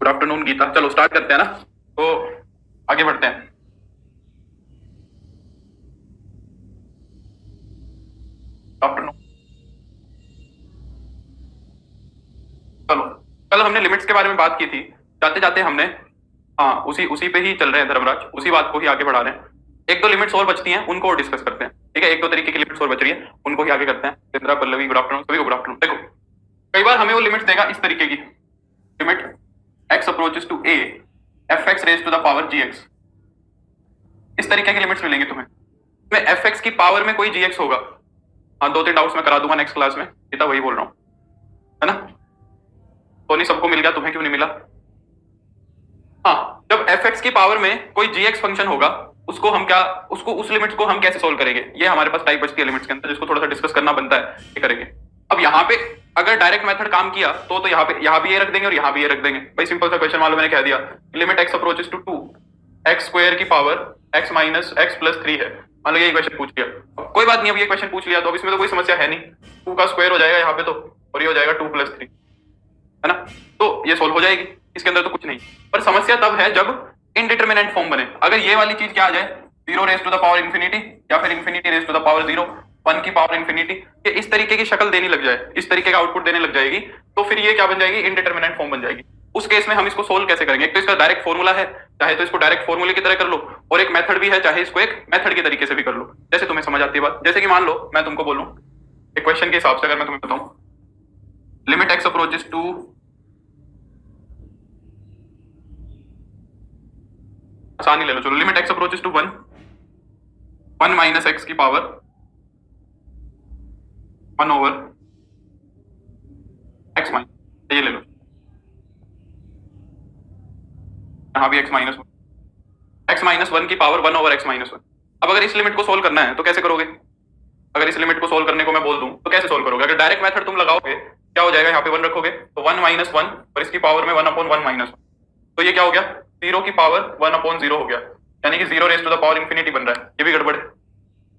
Good afternoon Gita. चलो start करते हैं ना, तो आगे बढ़ते हैं। आफ्टरनून। चलो, कल हमने लिमिट्स के बारे में बात की थी। जाते जाते हमने उसी उसी पे ही चल रहे हैं धर्मराज, उसी बात को ही आगे बढ़ा रहे हैं। एक दो लिमिट्स और बचती हैं, उनको और डिस्कस करते हैं। ठीक है, एक दो तरीके की लिमिट्स और बच रही है, उनको ही आगे करते हैं। इंद्रा, पल्लवी, गुड आफ्टरनून, सभी को गुड आफ्टरनून। देखो, कई बार हमें वो लिमिट्स देगा इस तरीके की, limit x approaches to a fx raise to the power gx। इस तरीके की लिमिट्स मिलेंगी तुम्हें। में fx की पावर में कोई gx होगा। हाँ, दो तीन डाउट्स मैं करा दूंगा नेक्स्ट क्लास में, गीता वही बोल रहा हूँ, है ना। तो नहीं सबको मिल गया, तुम्हें क्यों नहीं मिला? हाँ, जब fx की पावर में कोई gx फंक्शन होगा, उसको हम क्या, उसको उस लिमिट्स को हम कैसे सोल्व करेंगे, ये हमारे पास टाइप बचती है लिमिट्स के अंदर, जिसको थोड़ा सा डिस्कस करना बनता है, ये करेंगे। अब यहाँ पे अगर डायरेक्ट मेथड काम किया तो यहाँ भी ये रख देंगे और यहाँ भी ये रख देंगे। भाई सिंपल सा क्वेश्चन, मान लो मैंने कह दिया limit x approaches to 2 x square की power x minus x plus 3 है। मान लो ये क्वेश्चन पूछ लिया, कोई बात नहीं, अब ये क्वेश्चन पूछ लिया तो अब इसमें तो कोई समस्या है नहीं। 2 का स्क्वायर हो जाएगा यहाँ पे तो, और ये हो जाएगा 2 प्लस 3, है ना। तो ये सोल्व हो जाएगी, इसके अंदर तो कुछ नहीं। पर समस्या तब है जब इनडिटरमिनेंट फॉर्म बने। अगर ये वाली चीज क्या आ जाए, 0 raise to the power infinity या फिर infinity raise to the power 0, 1 की पावर इंफिनिटी, ये इस तरीके की शक्ल देने लग जाए, इस तरीके का आउटपुट देने लग जाएगी, तो फिर ये क्या बन जाएगी, इनडिटरमिनेंट फॉर्म बन जाएगी। उस केस में हम इसको सोल्व कैसे करेंगे? एक तो इसका डायरेक्ट फॉर्मूला है, चाहे तो इसको डायरेक्ट फॉर्मूले की तरह कर लो, और एक मेथड भी है, चाहे इसको एक मेथड के तरीके से भी कर लो, जैसे तुम्हें समझ आती है बात। जैसे कि मान लो मैं तुमको बोलूं एक क्वेश्चन के हिसाब से, अगर मैं तुम्हें बताऊं लिमिट x अप्रोचेस टू, आसानी ले लो, चलो limit x approaches to 1 minus x की पावर 1 ओवर x माइनस, ये ले लो, यहां भी x माइनस 1 की पावर 1 ओवर x माइनस 1। अब अगर इस लिमिट को सोल्व करना है तो कैसे करोगे? अगर इस लिमिट को सोल्व करने को मैं बोल दूं तो कैसे सोल्व करोगे? अगर डायरेक्ट मेथड तुम लगाओगे, क्या हो जाएगा, यहाँ पे 1 रखोगे तो 1 माइनस 1 और इसकी पावर में 1 अपॉन 1 माइनस 1, तो ये क्या हो गया, 0 की पावर 1 अपॉन 0 हो गया, यानी कि 0 raise to the power infinity बन रहा है। ये भी गड़बड़ है,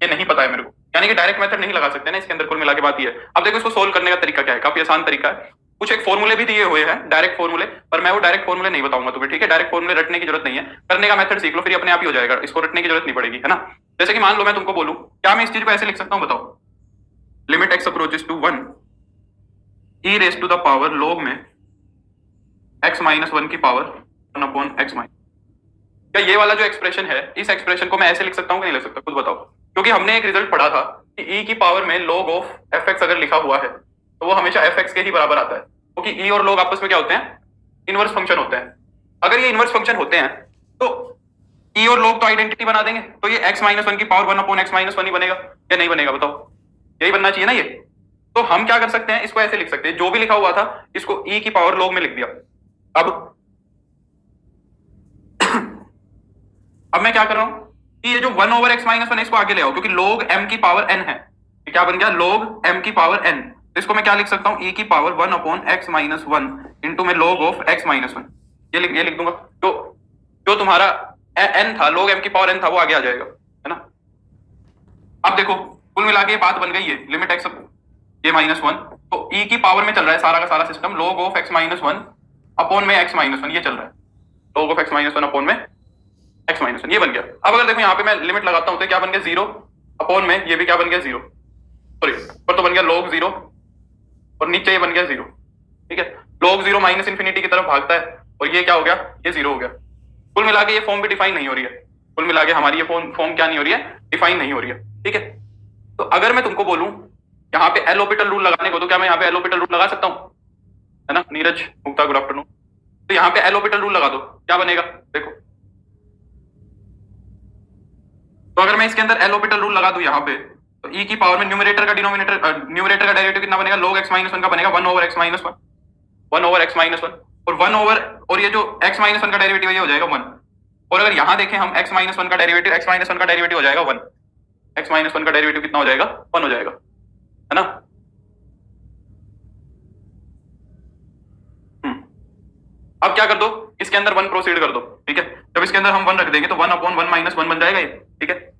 ये नहीं पता है मेरे को, यानी कि डायरेक्ट मेथड नहीं लगा सकते ना इसके अंदर। कुल मिला के बात ये है। अब देखो इसको सोल्व करने का तरीका क्या है, काफी आसान तरीका है। कुछ एक फॉर्मूले भी दिए हुए हैं, डायरेक्ट फॉर्मूले, पर मैं वो डायरेक्ट फॉर्मूले नहीं बताऊंगा तुम्हें, ठीक है। डायरेक्ट फॉर्मूले रटने की जरूरत नहीं है, करने का मेथड सीख लो, फिर अपने आप ही हो जाएगा, इसको रटने की जरूरत नहीं पड़ेगी, है ना। जैसे कि मान लो मैं तुमको बोलूं, क्या मैं इस चीज को ऐसे लिख सकता हूं, बताओ, limit x approaches to 1 e raise to the power log में x माइनस 1 की पावर 1 अपॉन x माइनस। क्या ये वाला जो एक्सप्रेशन है, इस एक्सप्रेशन को मैं ऐसे लिख सकता हूं कि नहीं लिख सकता, खुद बताओ। क्योंकि हमने एक रिजल्ट पढ़ा था कि e की पावर में log ऑफ fx अगर लिखा हुआ है तो वो हमेशा fx के ही बराबर आता है, क्योंकि e और log आपस में क्या होते हैं, इनवर्स फंक्शन होते हैं। अगर ये इनवर्स फंक्शन होते हैं तो e और log तो आइडेंटिटी बना देंगे, तो ये x माइनस 1 की पावर 1 अपॉन x माइनस 1 ही बनेगा या नहीं बनेगा, बताओ। यही बनना चाहिए ना ये। तो हम क्या कर सकते हैं, इसको ऐसे लिख सकते हैं, जो भी लिखा हुआ था इसको e की पावर log में लिख दिया। अब मैं क्या कर रहा हूं कि ये जो 1 ओवर x माइनस 1 इसको आगे ले आओ, क्योंकि log m की पावर n है, ये क्या बन गया, log m की पावर n। तो इसको मैं क्या लिख सकता हूं, e की power 1 upon x minus 1 into में log ऑफ x माइनस 1, ये लिख दूंगा। तो जो तुम्हारा n था, log m की पावर n था, वो आगे आ जाएगा, है ना। अब देखो कुल मिला के ये बात बन गई है, लिमिट x ये माइनस 1, तो e की पावर में चल रहा है सारा का सारा system, log of x minus 1 upon में x माइनस 1, ये चल रहा है, log of x minus 1 upon में x माइनस 1, ये बन गया। अब अगर देखो यहाँ पे मैं लिमिट लगाता हूं तो क्या बन गया, 0 अपॉन में ये भी क्या बन गया, 0, सॉरी पर तो बन गया log 0 और नीचे ये बन गया 0, ठीक है। log 0 माइनस इंफिनिटी की तरफ भागता है और ये क्या हो गया, ये 0 हो गया। कुल मिला के ये फॉर्म भी डिफाइन नहीं हो रही है, कुल मिला के हमारी ये फॉर्म क्या नहीं हो रही है, डिफाइन नहीं हो रही है, ठीक है। तो अगर मैं तुमको बोलूं यहाँ पे एल ऑर्बिटल रूल लगाने को, तो क्या मैं यहाँ पे एल ऑर्बिटल रूल लगा सकता हूँ, है ना। नीरज मुक्ता, गुड आफ्टरनून। तो यहाँ पे एल ऑर्बिटल रूल लगा दो, क्या बनेगा, देखो। तो अगर मैं इसके अंदर एल ऑर्बिटल रूल लगा दूं यहाँ पे, तो e की पावर में न्यूमरेटर का डेरिवेटिव कितना बनेगा, log x माइनस 1 का बनेगा 1 over x minus 1, 1 over x minus 1, और 1 ओवर, और ये जो x माइनस 1 का डेरिवेटिव है ये हो जाएगा 1। और अगर यहाँ देखें हम x माइनस 1 का डेरिवेटिव, x माइनस 1 का डेरिवेटिव हो जाएगा 1, x माइनस 1 का डेरिवेटिव कितना हो जाएगा, 1 हो जाएगा, है ना। अब क्या कर दो, इसके अंदर 1 प्रोसीड कर दो, ठीक है। जब इसके अंदर हम 1 रख देंगे तो 1 अपॉन 1 माइनस 1 बन जाएगा ये, ठीक है।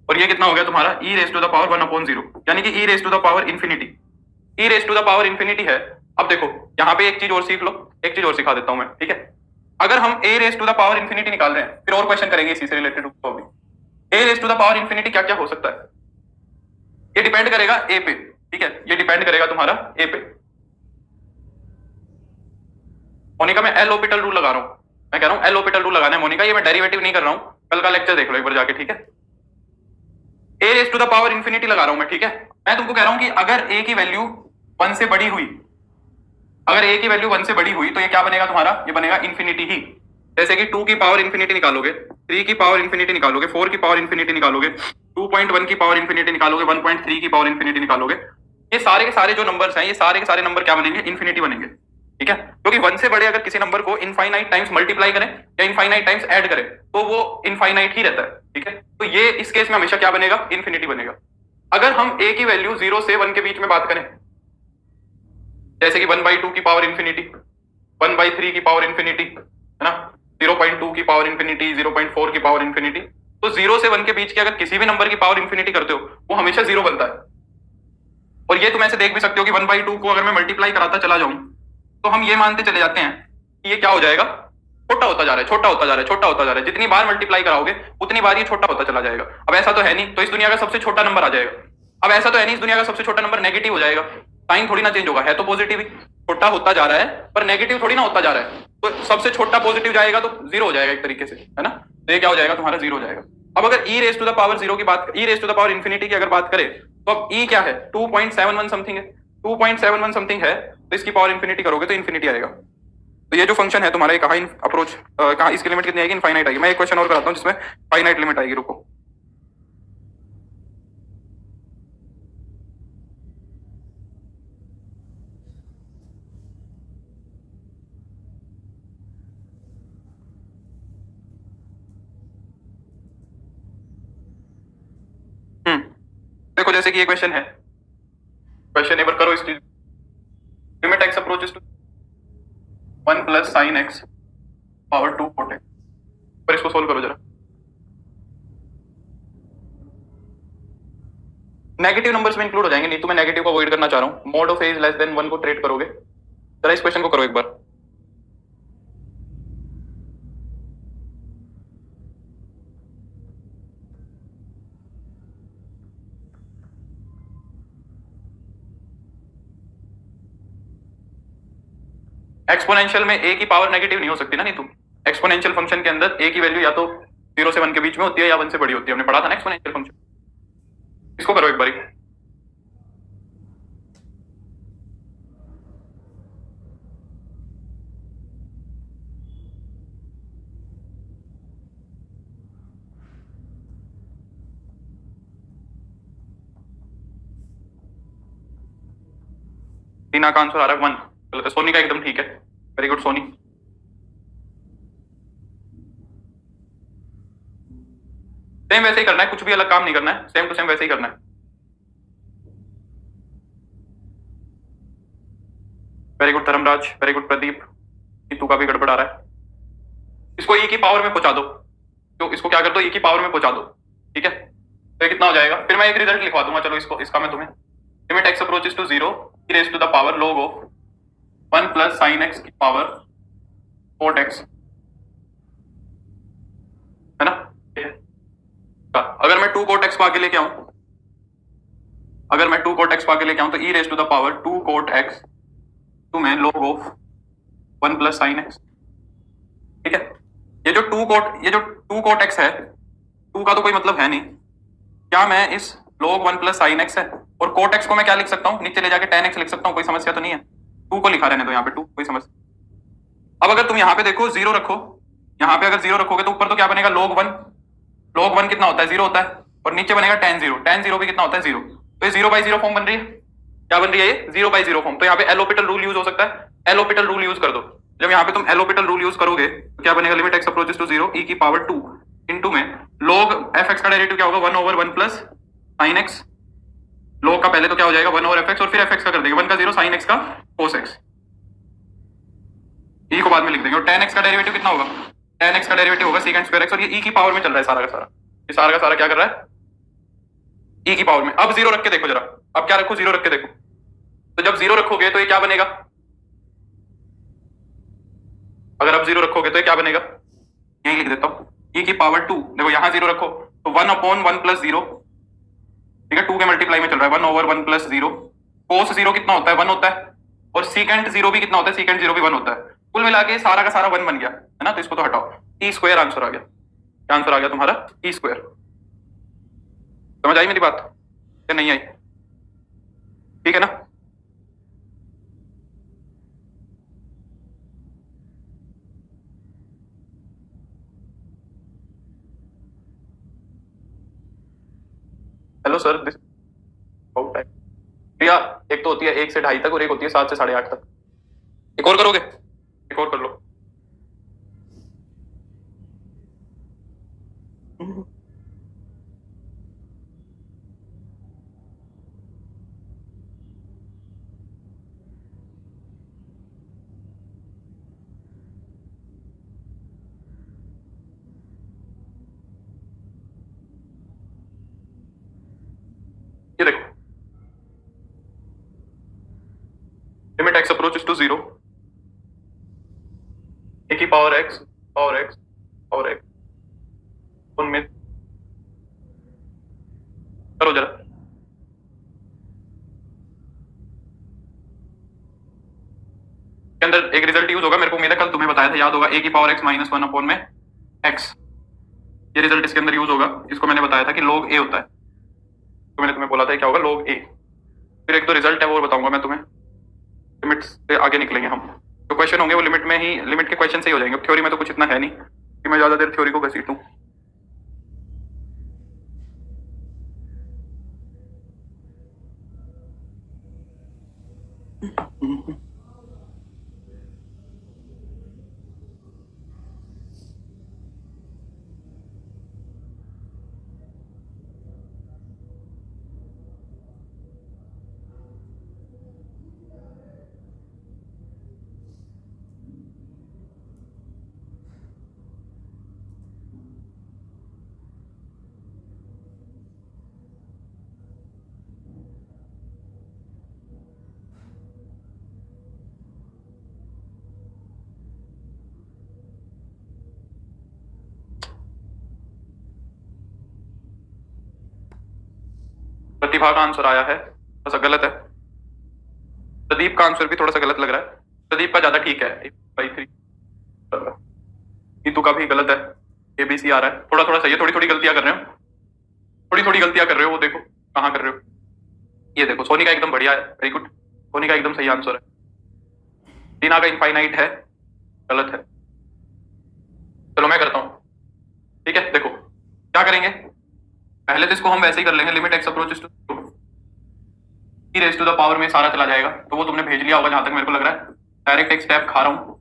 और ये कितना हो गया तुम्हारा, e raise to the power 1 upon 0, यानी कि e raise to the power infinity, e raise to the power infinity है। अब देखो यहाँ पे एक चीज और सीख लो, एक चीज और सिखा देता हूं मैं, ठीक है। अगर हम a raise to the power infinity निकाल रहे हैं, फिर और क्वेश्चन करेंगे इसी से रिलेटेड तो भी। a raise to the power infinity क्या क्या हो सकता है, ये डिपेंड करेगा a पे, ठीक है, ये डिपेंड करेगा तुम्हारा a पे। मोनिका मैं एल ऑर्बिटल रूल लगा रहा हूं, मैं कह रहा हूं एल ऑर्बिटल रूल लगाना है मोनिका, ये मैं डेरिवेटिव नहीं कर रहा हूं, कल का लेक्चर देख लो एक बार जाके, ठीक है। a raise to the power infinity लगा रहा हूं मैं, ठीक है। मैं तुमको कह रहा हूं कि अगर a की वैल्यू 1 से बड़ी हुई, अगर a की वैल्यू 1 से बड़ी हुई तो ये क्या बनेगा तुम्हारा, ये बनेगा इंफिनिटी ही। जैसे कि 2 की पावर इंफिनिटी निकालोगे, 3 की पावर इंफिनिटी निकालोगे, 4 की पावर इंफिनिटी निकालोगे, 2.1 की पावर इंफिनिटी निकालोगे, 1.3 की पावर इंफिनिटी निकालोगे, ये सारे के सारे जो नंबर्स हैं, ये सारे के सारे नंबर क्या बनेंगे, इंफिनिटी बनेंगे, ठीक है। क्योंकि 1 से बड़े अगर किसी नंबर को इनफाइनाइट टाइम्स मल्टीप्लाई करें या इनफाइनाइट टाइम्स ऐड करें तो वो इनफाइनाइट ही रहता है, ठीक है। तो ये इस केस में हमेशा क्या बनेगा, इंफिनिटी बनेगा। अगर हम a की वैल्यू 0 से 1 के बीच में बात करें, जैसे कि 1/2 की पावर इंफिनिटी, 1/3 की पावर इंफिनिटी, है ना, 0.2 की पावर इंफिनिटी, 0.4 की पावर इंफिनिटी, तो 0 से 1 के बीच के अगर किसी भी नंबर की पावर इंफिनिटी करते हो वो हमेशा 0 बनता है। और ये तुम ऐसे देख भी सकते हो कि 1/2 को अगर मैं मल्टीप्लाई कराता चला जाऊं तो हम ये मानते चले जाते हैं कि ये क्या हो जाएगा, छोटा होता जा रहा है, छोटा होता जा रहा है, छोटा होता जा रहा है, जितनी बार मल्टीप्लाई कराओगे उतनी बार ये छोटा होता चला जाएगा। अब ऐसा तो है नहीं, तो इस दुनिया का सबसे छोटा नंबर आ जाएगा। अब ऐसा तो है नहीं इस दुनिया का सबसे छोटा नंबर नेगेटिव हो जाएगा, साइन थोड़ी ना चेंज होगा, है तो पॉजिटिव ही, छोटा होता जा रहा है पर नेगेटिव थोड़ी ना होता जा रहा है, तो सबसे छोटा पॉजिटिव जाएगा तो 0 हो जाएगा एक तरीके से, है ना। तो ये क्या हो जाएगा तुम्हारा, 0 हो जाएगा। अब अगर e raise to the power 0 की बात, e raise to the power infinity की अगर बात करें तो अब e क्या है, 2.71 समथिंग है, 2.71 समथिंग है, तो इसकी पावर इंफिनिटी करोगे तो इंफिनिटी आएगा। तो ये जो फंक्शन है तुम्हारा, कहाँ अप्रोच, कहाँ इसकी लिमिट कितनी आएगी, इनफाइनाइट आएगी। मैं एक क्वेश्चन और कराता हूँ जिसमें फाइनाइट लिमिट आएगी, रुको। देखो जैसे कि ये क्वेश्चन है, क्वेश्चन एक बार करो, इसकी limit x approaches to 1 plus sine x power 2 cot x, पर इसको सोल्व करो जरा। नेगेटिव नंबर्स में इंक्लूड हो जाएंगे, नहीं तो मैं नेगेटिव को अवॉइड करना चाह रहा हूं। Mode of A is less then 1 को ट्रेड करोगे, जरा इस क्वेश्चन को करो एक बार। एक्सपोनेंशियल में a की पावर नेगेटिव नहीं हो सकती ना, नहीं तुम, एक्सपोनेंशियल फंक्शन के अंदर a की वैल्यू या तो 0 से 1 के बीच में होती है या 1 से बड़ी होती है, हमने पढ़ा था ना एक्सपोनेंशियल फंक्शन। इसको करो एक बारी। टीना का आंसर आ रहा है 1, गलत है। सोनी का एकदम ठीक है, वेरी गुड सोनी। सेम वैसे ही करना है, कुछ भी अलग काम नहीं करना है, सेम टू सेम वैसे ही करना है। Very good Dharmraj, very good Pradeep. Neetu का भी गड़बड़ आ रहा है। इसको e की पावर में पहुंचा दो, तो इसको क्या कर दो, e की पावर में पहुंचा दो, ठीक है। तो ये कितना हो जाएगा, फिर मैं एक रिजल्ट लिखवा दूंगा, चलो इसको, इसका मैं तुम्हें, limit x approaches to 0 e raise to the power log of 1 plus sine x की पावर cot x, है ना। अगर मैं 2 cot x को आगे लेके आऊं, अगर मैं 2 cot x को आगे लेके आऊं तो e raise to the power 2 cot x टू में log of 1 plus sine x, ठीक है। ये जो 2 cot x है, 2 का तो कोई मतलब है नहीं, क्या मैं इस log 1 प्लस साइन एक्स है और cot x को मैं क्या लिख सकता हूँ, नीचे ले जाके tan x लिख सकता हूँ, कोई समस्या तो नहीं है। 2 को लिखा रहने दो यहाँ पे, 2 कोई समस्या। अब अगर तुम यहाँ पे देखो 0 रखो, यहाँ पे अगर 0 रखोगे तो ऊपर तो क्या बनेगा, log 1, log 1 कितना होता है, 0 होता है, और नीचे बनेगा tan 0 भी कितना होता है, 0। तो ये 0/0 फॉर्म बन रही है, क्या बन रही है ये, 0/0 फॉर्म। तो यहाँ पे एल ऑर्बिटल रूल यूज हो सकता है, एल ऑर्बिटल रूल यूज कर दो। जब यहाँ पे तुम एल ऑर्बिटल रूल यूज करोगे तो क्या बनेगा, limit x approaches to 0 e की पावर 2 इनटू में log fx का डेरिवेटिव क्या होगा, 1/1 प्लस साइन एक्स, log का पहले तो क्या हो जाएगा 1/fx और फिर fx का कर देंगे 1 का 0 साइन x का cos x, e को बाद में लिख देंगे। और tan x का डेरिवेटिव कितना होगा, tan x का डेरिवेटिव होगा secant स्क्वायर x, और ये e की पावर में चल रहा है सारा का सारा, ये सारा का सारा क्या कर रहा है, e की पावर में। अब 0 रख के देखो जरा, अब क्या रखो, 0 रख के देखो, तो जब 0 रखोगे तो ये क्या बनेगा, अगर आप जीरो रखोगे तो ये क्या बनेगा, यही लिख देता हूँ, e की पावर 2, देखो यहाँ जीरो रखो तो 1/1 + 0, ठीक है, 2 के मल्टीप्लाई में चल रहा है, 1/1 + 0, कोस जीरो कितना होता है, 1 होता है, और सीकेंट जीरो भी कितना होता है, सीकेंट जीरो भी 1 होता है, कुल मिला के सारा का सारा 1 बन गया है ना, तो इसको तो हटाओ, t² आंसर आ गया। क्या आंसर आ गया तुम्हारा, t²। समझ आई मेरी बात या नहीं आई, ठीक है ना। Hello sir, this out time. Priya, एक तो होती है 1 से 2:30 तक और एक होती है 7 से 8:30 तक। एक और करोगे, एक और कर लो। ये देखो, limit x approaches to 0, a की पावर x पावर x उनमें करो जरा। के अंदर एक रिजल्ट यूज होगा, मेरे को उम्मीद है कल तुम्हें बताया था, याद होगा, a की पावर x -1 अपॉन में x, ये रिजल्ट इसके अंदर यूज होगा, इसको मैंने बताया था कि log a होता है, तो मैंने तुम्हें बोला था क्या होगा, log a। फिर एक दो रिजल्ट है वो बताऊंगा मैं तुम्हें, लिमिट्स से आगे निकलेंगे हम, जो क्वेश्चन होंगे वो लिमिट में ही, लिमिट के क्वेश्चन से ही हो जाएंगे, थ्योरी में तो कुछ इतना है नहीं कि मैं ज्यादा देर थ्योरी को घसीटूं। प्रतिभा का आंसर आया है, थोड़ा सा गलत है। प्रदीप का आंसर भी थोड़ा सा गलत लग रहा है, प्रदीप का ज्यादा ठीक है, 8/3। नीतू का भी गलत है, ABC आ रहा है, थोड़ा थोड़ा सही है, थोड़ी थोड़ी गलतियां कर रहे हो, थोड़ी थोड़ी गलतियां कर रहे हो, वो देखो कहाँ कर रहे हो, ये देखो, सोनी का एकदम बढ़िया है, वेरी गुड, सोनी का एकदम सही आंसर है। टीना का इनफाइनाइट है, गलत है। चलो मैं करता हूं, ठीक है, देखो क्या करेंगे, पहले तो इसको हम वैसे ही कर लेंगे, limit x approaches to e raise to the power में सारा चला जाएगा, तो वो तुमने भेज लिया होगा जहां तक मेरे को लग रहा है, डायरेक्ट एक स्टेप खा रहा हूं,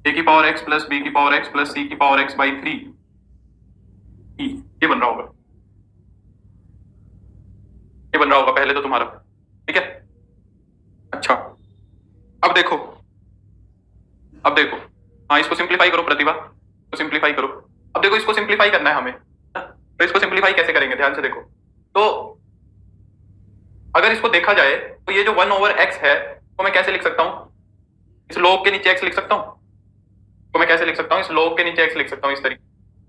a की पावर x प्लस b की पावर x प्लस c की पावर x/3 ये बन रहा होगा, ये बन रहा होगा पहले तो तुम्हारा, ठीक है। अच्छा, अब देखो, अब देखो, हाँ इसको सिंप्लीफाई करो प्रतिभा, इसको सिंप्लीफाई करो। अब देखो इसको सिंप्लीफाई करना है हमें, तो इसको सिंप्लीफाई कैसे करेंगे, ध्यान से देखो, तो अगर इसको देखा जाए तो ये जो 1/x है तो मैं कैसे लिख सकता हूं, इस log के नीचे x लिख सकता हूं, तो मैं कैसे लिख सकता हूं, इस log के नीचे x लिख सकता हूं इस तरीके।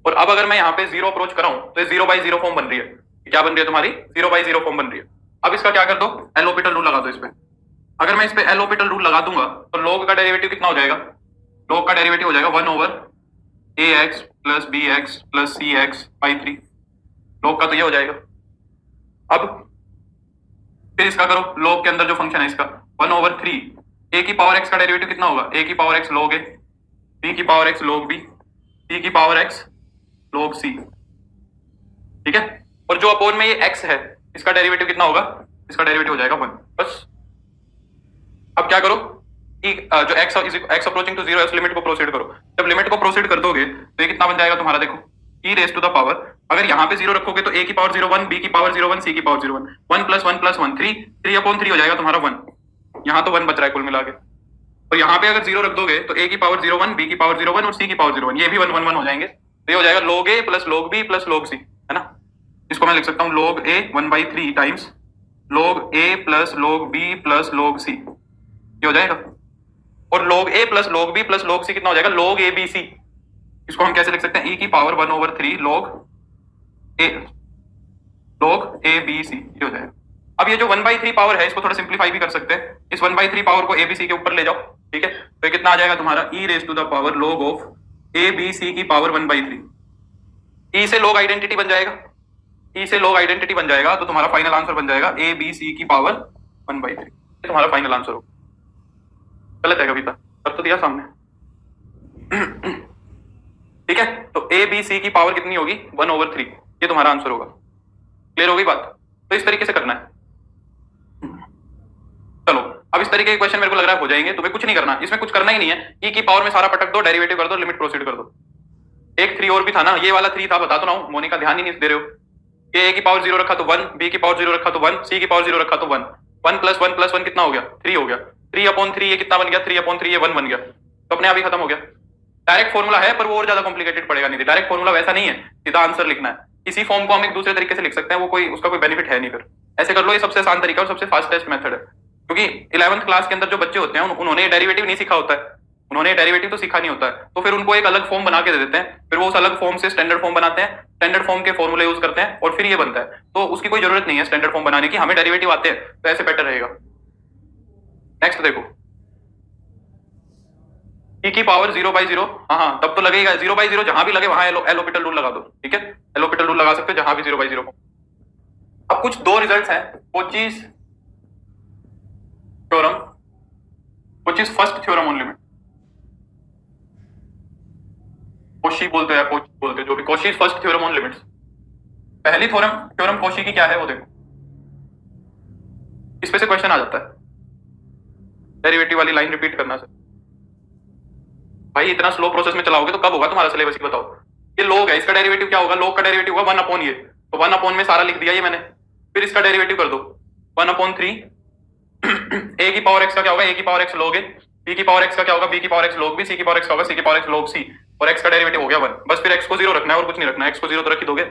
और अब अगर मैं यहाँ पे 0 अप्रोच कराऊं तो ये 0/0 फॉर्म बन रही है, क्या बन रही है तुम्हारी, 0/0 फॉर्म बन रही है। अब इसका क्या कर दो, एल ऑपिटल रूल लगा दो इस पे, अगर मैं इस पे एल ऑपिटल रूल लगा दूंगा तो log का डेरिवेटिव कितना हो जाएगा, log का डेरिवेटिव हो जाएगा 1/ax plus bx plus cx/3, log का तो ये हो जाएगा। अब फिर इसका करो, log के अंदर जो फंक्शन है इसका 1/3, a की पावर x का डेरिवेटिव कितना होगा, a की power x log a, b की power x log b, c की पावर x log c, ठीक है। और जो अपोन में ये x है इसका डेरिवेटिव कितना होगा, इसका डेरिवेटिव हो जाएगा 1, बस। अब क्या करो कि जो x अप्रोचिंग टू 0 है उस लिमिट को प्रोसीड करो, जब लिमिट को प्रोसीड कर दोगे तो ये कितना बन जाएगा तुम्हारा, देखो e raise to the power, अगर यहाँ पे 0 रखोगे तो a की पावर 0 1, b की पावर 0 1, c की पावर 0 1, 1 + 1 + 1 3, 3/3 हो जाएगा तुम्हारा 1, यहाँ तो 1 बच रहा है कुल मिला के। और यहाँ पे अगर 0 रख दोगे तो a की पावर 0 1, b की पावर 0 1 और c की पावर 0 1, ये भी 1 1 1 हो जाएंगे, तो ये हो जाएगा log a plus log b plus log c, है ना। इसको मैं लिख सकता हूँ log a 1/3 times log a plus log b plus log c, ये हो जाएगा। और log a plus log b plus log c कितना हो जाएगा, log a b c। इसको हम कैसे लिख सकते हैं, e की power 1/3 log a b c, ये हो जाएगा। अब ये जो 1/3 पावर है इसको थोड़ा सिंप्लीफाई भी कर सकते हैं, इस 1/3 पावर को a b c के ऊपर ले जाओ, ठीक है, तो कितना आ जाएगा तुम्हारा e raise to the power log of a b c की पावर 1/3। e से log आइडेंटिटी बन जाएगा, e से log आइडेंटिटी बन जाएगा, तो तुम्हारा फाइनल आंसर बन जाएगा a b c की पावर 1/3। तुम्हारा फाइनल आंसर होगा। गलत है कविता, कर तो दिया सामने। ठीक है, तो a b c की पावर कितनी होगी, 1/3, ये तुम्हारा आंसर होगा। क्लियर हो गई बात? तो इस तरीके से करना है। चलो अब इस तरीके के क्वेश्चन मेरे को लग रहा है हो जाएंगे, तुम्हें कुछ नहीं करना, इसमें कुछ करना ही नहीं है, e की पावर में सारा पटक दो, डेरिवेटिव कर दो, लिमिट प्रोसीड कर दो। एक 3 और भी था ना, ये वाला 3 था, बता तो ना हूं, मोनिका ध्यान ही नहीं दे रहे हो। a की पावर 0 रखा तो 1, b की पावर 0 रखा तो 1, c की पावर 0 रखा तो 1, 1 प्लस 1 प्लस 1 कितना हो गया, 3 हो गया, 3/3 ये कितना बन गया, 3/3 ये 1 बन गया, तो अपने आप ही खत्म हो गया। डायरेक्ट फॉर्मूला है पर वो और ज्यादा कॉम्प्लिकेटेड पड़ेगा नहीं, डायरेक्ट फॉर्मूला वैसा नहीं है, सीधा आंसर लिखना है। इसी फॉर्म को हम एक दूसरे तरीके से लिख सकते हैं, वो कोई उसका कोई बेनिफिट है नहीं, फिर ऐसे कर लो, ये सबसे आसान तरीका और सबसे फास्टेस्ट मेथड है। क्योंकि 11th क्लास के अंदर जो बच्चे होते हैं उन्होंने डेरिवेटिव नहीं सीखा होता है, उन्होंने डेरिवेटिव तो सीखा नहीं होता है, तो फिर उनको एक अलग फॉर्म बना के दे देते हैं, फिर वो उस अलग फॉर्म से स्टैंडर्ड फॉर्म बनाते हैं, स्टैंडर्ड फॉर्म के फॉर्मूले यूज करते हैं और फिर ये बनता है। तो उसकी कोई जरूरत नहीं है स्टैंडर्ड फॉर्म बनाने की, हमें डेरिवेटिव आते हैं तो ऐसे बेटर रहेगा। नेक्स्ट देखो, e की पावर 0/0, हाँ तब तो लगेगा 0/0, जहां भी लगे वहां एलोपिटल रूल लगा दो, ठीक है, एलोपिटल रूल लगा सकते हो जहां भी 0/0। अब कुछ दो रिजल्ट्स हैं, Cauchy's theorem, Cauchy's first theorem on limit, Cauchy बोलते हैं, कोची बोलते हैं, जो भी, Cauchy's first theorem on limits. पहली थ्योरम कोशी की क्या है वो देखो, इस पे से क्वेश्चन आ जाता है, डेरिवेटिव वाली लाइन रिपीट करना से। भाई इतना स्लो प्रोसेस में चलाओगे तो कब होगा तुम्हारा सिलेबस, ही बताओ। ये log है, इसका डेरिवेटिव क्या होगा, log का डेरिवेटिव होगा 1 अपॉन ये, तो 1 अपॉन में सारा लिख दिया ये मैंने, फिर इसका डेरिवेटिव कर दो 1/3 a की पावर x का क्या होगा, a की power x log a, b की पावर x का क्या होगा, b की power x log b, c की पावर x का होगा, c की पावर x log c, और x का डेरिवेटिव हो गया 1। बस फिर x को 0 रखना है और कुछ नहीं रखना है, x को 0 तो रख ही दोगे।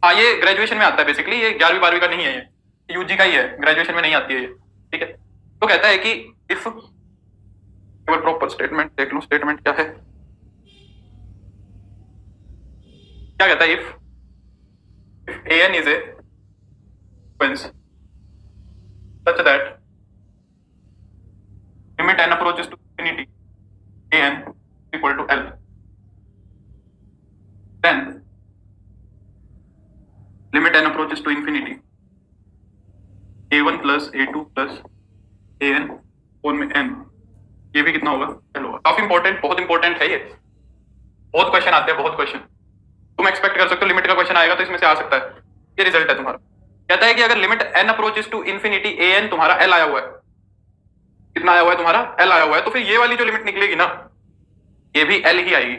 हाँ ये ग्रेजुएशन में आता है बेसिकली, ये 11वीं 12वीं का नहीं है, ये यूजी का ही है, ग्रेजुएशन में नहीं आती है ये, ठीक है। तो कहता है कि इफ, प्रॉपर स्टेटमेंट देख लो, स्टेटमेंट क्या है, क्या कहता है, if an is a sequence such that limit n approaches to infinity an equal to L, then limit n approaches to infinity a1 plus a2 plus an phone में n, ये भी कितना होगा, L होगा। काफी इंपॉर्टेंट, बहुत important है ये, बहुत क्वेश्चन आते हैं, बहुत क्वेश्चन तुम एक्सपेक्ट कर सकते हो, लिमिट का क्वेश्चन आएगा तो इसमें से आ सकता है। ये रिजल्ट है तुम्हारा, कहता है कि अगर limit n approaches to infinity an तुम्हारा L आया हुआ है, कितना आया हुआ है तुम्हारा, L आया हुआ है, तो फिर ये वाली जो लिमिट निकलेगी ना, ये भी L ही आएगी,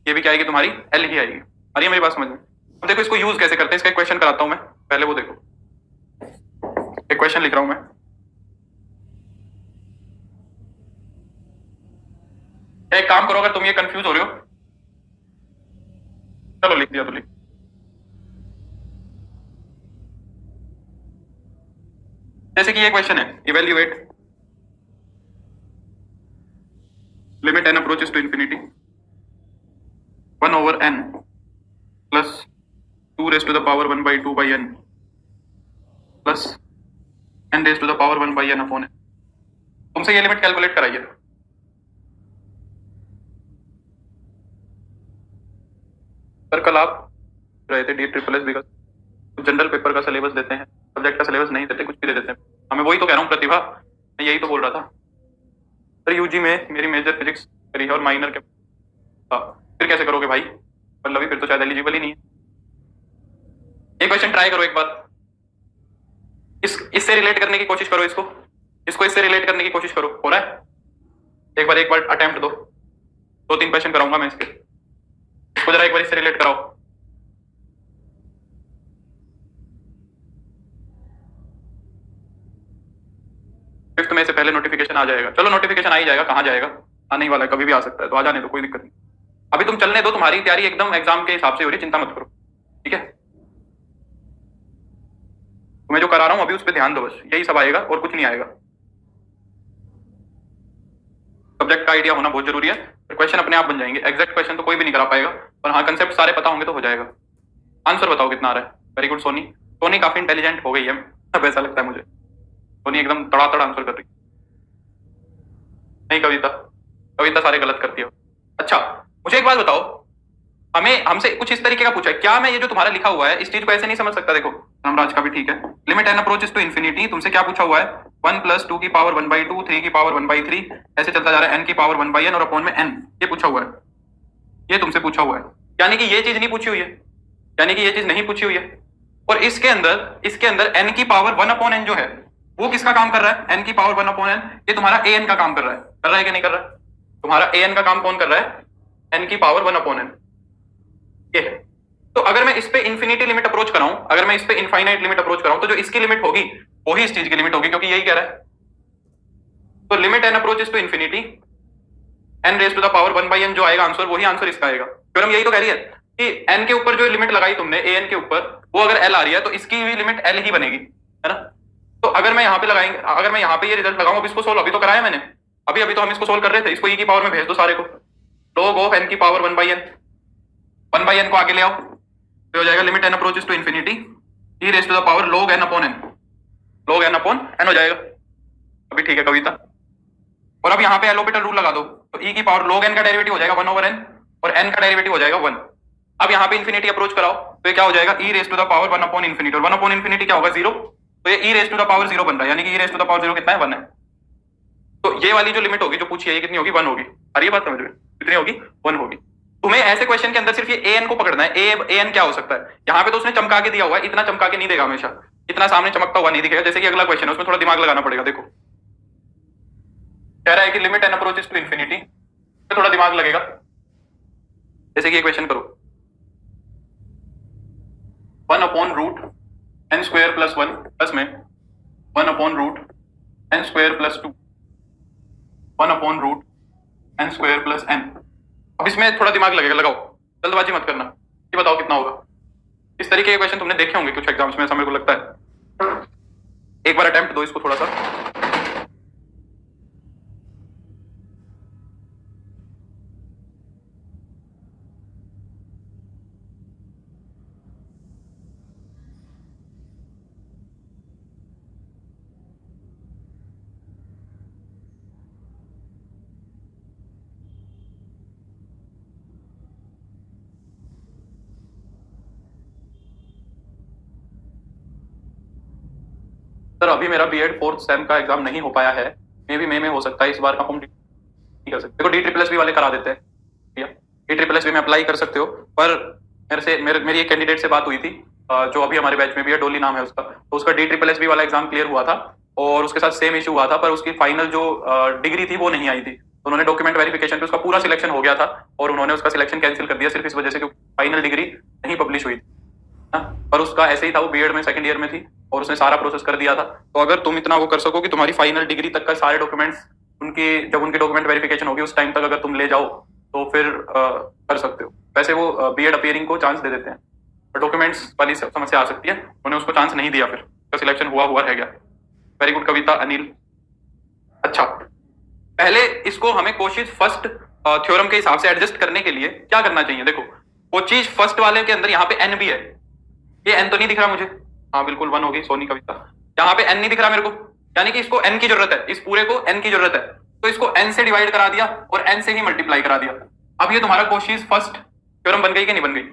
ये भी क्या आएगी तुम्हारी, L ही आएगी। अरे मेरी बात समझ में, अब देखो इसको यूज कैसे करते हैं, इसका एक क्वेश्चन कराता हूं मैं, पहले वो देखो, एक क्वेश्चन लिख रहा हूं मैं। एक काम करो, अगर तुम ये कंफ्यूज हो रहे हो, चलो लिख दिया तो लिख, जैसे कि ये क्वेश्चन है, evaluate limit n approaches to infinity 1/n plus 2 raised to the power 1/2/n plus n raised to the power 1/n upon n। तुमसे ये लिमिट कैलकुलेट कराइए। सर कल आप रहे थे DSSS बिकॉज जनरल पेपर का सिलेबस देते हैं, सब्जेक्ट का सिलेबस नहीं देते, कुछ भी दे देते हैं हमें, वही तो कह रहा हूँ प्रतिभा, मैं यही तो बोल रहा था। सर यूजी में मेरी मेजर फिजिक्स करी है और माइनर के, फिर कैसे करोगे भाई, मतलब फिर तो शायद एलिजिबल ही नहीं है। ये क्वेश्चन ट्राई करो एक बार, इससे रिलेट करने की कोशिश करो, इसको इससे रिलेट करने की कोशिश करो, हो रहा है, एक बार अटेम्प्ट दो, 2-3 क्वेश्चन कराऊंगा मैं इसके, इसको जरा एक बार इससे रिलेट कराओ। फिफ्थ में से पहले नोटिफिकेशन आ जाएगा, चलो नोटिफिकेशन आ ही जाएगा, कहाँ जाएगा, आने ही वाला है, कभी भी आ सकता है, तो आ जाने दो, कोई दिक्कत नहीं। अभी तुम चलने दो, तुम्हारी तैयारी एकदम एग्जाम के हिसाब से हो रही है, चिंता मत करो, ठीक है। मैं जो करा रहा हूं अभी उस पर ध्यान दो, बस यही सब आएगा और कुछ नहीं आएगा। सब्जेक्ट का आइडिया होना बहुत जरूरी है, फिर क्वेश्चन अपने आप बन जाएंगे। एग्जैक्ट क्वेश्चन तो कोई भी नहीं करा पाएगा, पर हाँ कंसेप्ट सारे पता होंगे तो हो जाएगा। आंसर बताओ कितना आ रहा है। वेरी गुड सोनी, सोनी काफी इंटेलिजेंट हो गई है, अब ऐसा लगता है मुझे। सोनी एकदम तड़ातड़ आंसर कर रही। नहीं कविता, कविता सारे गलत करती है। अच्छा मुझे एक बात बताओ, हमें हमसे कुछ इस तरीके का पूछा है, क्या मैं ये जो तुम्हारा लिखा हुआ है इस चीज को ऐसे नहीं समझ सकता? देखो रामराज का भी ठीक है। Limit n approaches to infinity, तुमसे क्या पूछा हुआ है? 1 + 2 की पावर 1/2, 3 की पावर 1/3, ऐसे चलता जा रहा है, n की पावर 1/n और अपॉन में n, ये पूछा हुआ है, ये तुमसे पूछा हुआ है। यानी कि ये चीज नहीं पूछी हुई है, यानी कि ये चीज नहीं पूछी हुई है। और इसके अंदर n की पावर 1/n जो है वो किसका काम कर रहा है? n की पावर 1/n, ये तुम्हारा an का काम कर रहा है कि नहीं कर रहा है? तुम्हारा an का काम कौन कर रहा है? n की पावर 1/n, ये है। तो अगर मैं इस पे इन्फिनिटी लिमिट अप्रोच कराऊं, अगर मैं इस पे इनफाइनाइट लिमिट अप्रोच कराऊं, तो जो इसकी लिमिट होगी वही इस चीज की लिमिट होगी, क्योंकि यही कह रहा है। तो limit n approaches to infinity, n raise to the power 1/n जो आएगा आंसर, वही आंसर इसका आएगा। फिर हम यही तो कह रही है कि n के ऊपर जो लिमिट लगाई तुमने an के ऊपर, वो अगर l आ रही है तो इसकी भी लिमिट l ही बनेगी, है ना? तो अगर मैं यहाँ पे लगाएंगे, अगर मैं यहाँ पे ये रिजल्ट लगाऊं, अब इसको सोल्व अभी तो कराया मैंने, अभी अभी तो हम इसको सोल्व कर रहे थे, इसको e की पावर में भेज दो सारे को, log ऑफ n की पावर 1/n को आगे ले आओ, तो हो जाएगा limit n approaches to infinity e raise to the power log n upon n, log n upon n हो जाएगा। अभी ठीक है कविता। और अब यहाँ पे एलोपिटल रूल लगा दो, तो e की पावर log n का डेरिवेटिव हो जाएगा 1/n और n का डेरिवेटिव हो जाएगा 1। अब यहाँ पे इन्फिनिटी अप्रोच कराओ, तो ये क्या हो जाएगा? e raise to the power 1 upon infinity, और 1 अपॉन इन्फिनिटी क्या होगा? 0। तो ये e raise to the power 0 बन रहा है, यानी कि e raise to the power 0 कितना है? 1 है। तो ये वाली जो लिमिट होगी जो पूछी है, ये कितनी होगी? 1 होगी। अरे ये बात समझ में, कितनी होगी? 1 होगी। तुम्हें ऐसे क्वेश्चन के अंदर सिर्फ ये an को पकड़ना है। an क्या हो सकता है? यहाँ पे तो उसने चमका के दिया हुआ है, इतना चमका के नहीं देगा हमेशा, इतना सामने चमकता हुआ नहीं दिखेगा। जैसे कि अगला क्वेश्चन है, उसमें थोड़ा दिमाग लगाना पड़ेगा। देखो कह रहा है कि limit n approaches to infinity, तो थोड़ा दिमाग लगेगा। जैसे कि ये क्वेश्चन करो, 1 upon root n square plus 1 plus में 1 upon root n square plus 2, 1 upon root n square plus n। अब इसमें थोड़ा दिमाग लगेगा, लगाओ, जल्दबाजी मत करना। ये बताओ कितना होगा? इस तरीके के क्वेश्चन तुमने देखे होंगे कुछ एग्जाम्स में, ऐसा मेरे को लगता है। एक बार अटेम्प्ट दो इसको थोड़ा सा। सर अभी मेरा बीएड 4th सेम का एग्जाम नहीं हो पाया है, मे भी मई में हो सकता है। इस बार का फॉर्म नहीं कर सकते। देखो DSSS वाले करा देते हैं, DSSS में अप्लाई कर सकते हो। पर मेरी एक कैंडिडेट से बात हुई थी, जो अभी हमारे बैच में भी है, डोली नाम है उसका, तो उसका DSSS वाला एग्जाम क्लियर हुआ था और उसके साथ सेम इशू हुआ था, पर उसकी फाइनल जो डिग्री थी वो नहीं आई थी। तो उन्होंने डॉक्यूमेंट वेरिफिकेशन पे उसका पूरा सिलेक्शन हो गया था और उन्होंने उसका सिलेक्शन कैंसिल कर दिया सिर्फ इस वजह से क्योंकि फाइनल डिग्री नहीं पब्लिश हुई थी। पर उसका ऐसे ही था, वो बीएड में सेकंड ईयर में थी और उसने सारा प्रोसेस कर दिया था। तो अगर तुम इतना वो कर सको कि तुम्हारी फाइनल डिग्री तक का सारे डॉक्यूमेंट्स उनके, जब उनके डॉक्यूमेंट वेरिफिकेशन होगी उस टाइम तक अगर तुम ले जाओ तो फिर कर सकते हो। वैसे वो बीएड अपीयरिंग को चांस दे देते हैं, पर डॉक्यूमेंट्स वाली समस्या आ सकती है, उन्हें उसको चांस नहीं दिया, फिर उसका सिलेक्शन हुआ हुआ रह गया। वेरी गुड कविता, अनिल। अच्छा पहले इसको हमें कोशिश फर्स्ट थ्योरम के हिसाब से एडजस्ट करने के लिए क्या करना चाहिए? देखो कोशिश फर्स्ट वाले के अंदर यहाँ पे एन भी है, ये एन तो नहीं दिख रहा मुझे, हाँ बिल्कुल 1 होगी सोनी कविता। यहाँ पे एन नहीं दिख रहा मेरे को, यानी कि इसको एन की जरूरत है, इस पूरे को एन की जरूरत है, तो इसको एन से डिवाइड करा दिया और एन से ही मल्टीप्लाई करा दिया। अब ये तुम्हारा कोशिश फर्स्ट थ्योरम बन गई कि नहीं बन गई?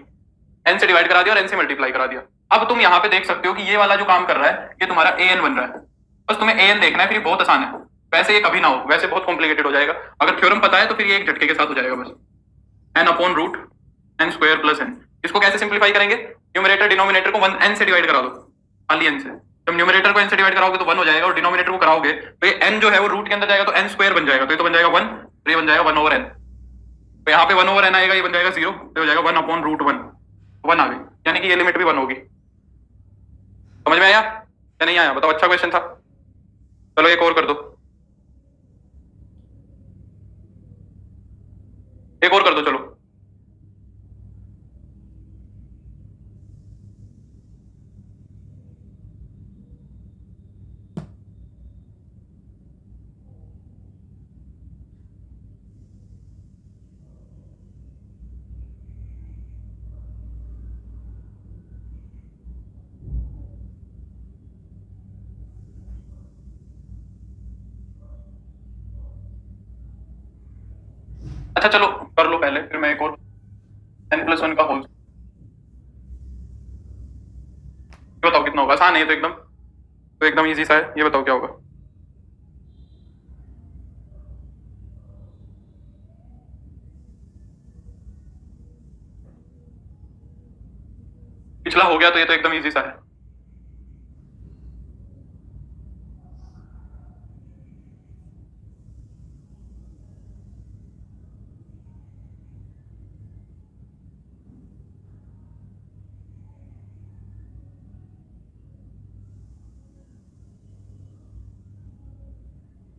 एन से डिवाइड करा दिया और एन से मल्टीप्लाई करा दिया। अब तुम यहाँ पे देख सकते हो कि ये वाला जो काम कर रहा है ये तुम्हारा ए एन बन रहा है। बस तुम्हें ए एन देखना है, फिर बहुत आसान है। वैसे ये कभी ना हो, वैसे बहुत कॉम्प्लिकेटेड हो जाएगा। अगर थ्योरम पता है तो फिर ये एक झटके के साथ हो जाएगा बस। N upon root n square plus n. इसको कैसे सिंप्लीफाई करेंगे? न्यूमरेटर डिनोमिनेटर को 1 एन से डिवाइड करा दो, खाली एन से। जब न्यूमरेटर को एन से डिवाइड कराओगे तो 1 हो जाएगा और डिनोमिनेटर को कराओगे तो ये एन जो है वो रूट के अंदर जाएगा तो एन स्क्वायर बन जाएगा, तो ये तो बन जाएगा 1, तो ये बन जाएगा 1/n। तो यहाँ पे 1/n आएगा, ये बन जाएगा 0, तो हो जाएगा 1 अपॉन रूट 1, 1 आ गई, यानी कि ये लिमिट भी 1 होगी। समझ में आया या नहीं आया? बताओ, अच्छा क्वेश्चन था। चलो एक और कर दो, एक और कर दो चलो। अच्छा चलो कर लो पहले, फिर मैं एक और n+1 का होल बताओ कितना होगा। आसान है ये तो एकदम इजी सा है। ये बताओ क्या होगा। पिछला हो गया तो ये तो एकदम इजी सा है।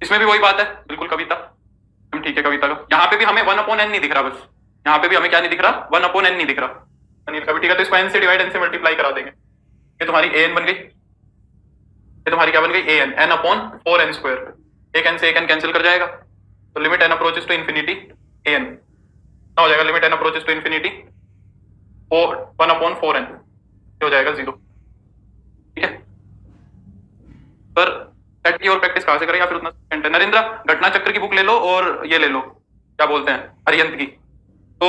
इसमें भी वही बात है बिल्कुल कविता, हम ठीक है कविता का। यहाँ पे भी हमें 1/n नहीं दिख रहा, बस यहाँ पे भी हमें क्या नहीं दिख रहा, 1/n नहीं दिख रहा अनिल का भी। ठीक है तो इसको n से डिवाइड, n से मल्टीप्लाई करा देंगे। ये तुम्हारी an बन गई, ये तुम्हारी क्या बन गई an, n/4n²। एक n से एक n कैंसिल कर जाएगा, तो limit n approaches to infinity an ना हो जाएगा, limit n approaches to infinity 1/4n हो जाएगा 0। ठीक है पर सेट की और प्रैक्टिस कहां से करें, या फिर उतना नरेंद्र घटना चक्र की बुक ले लो और ये ले लो क्या बोलते हैं अरियंत की। तो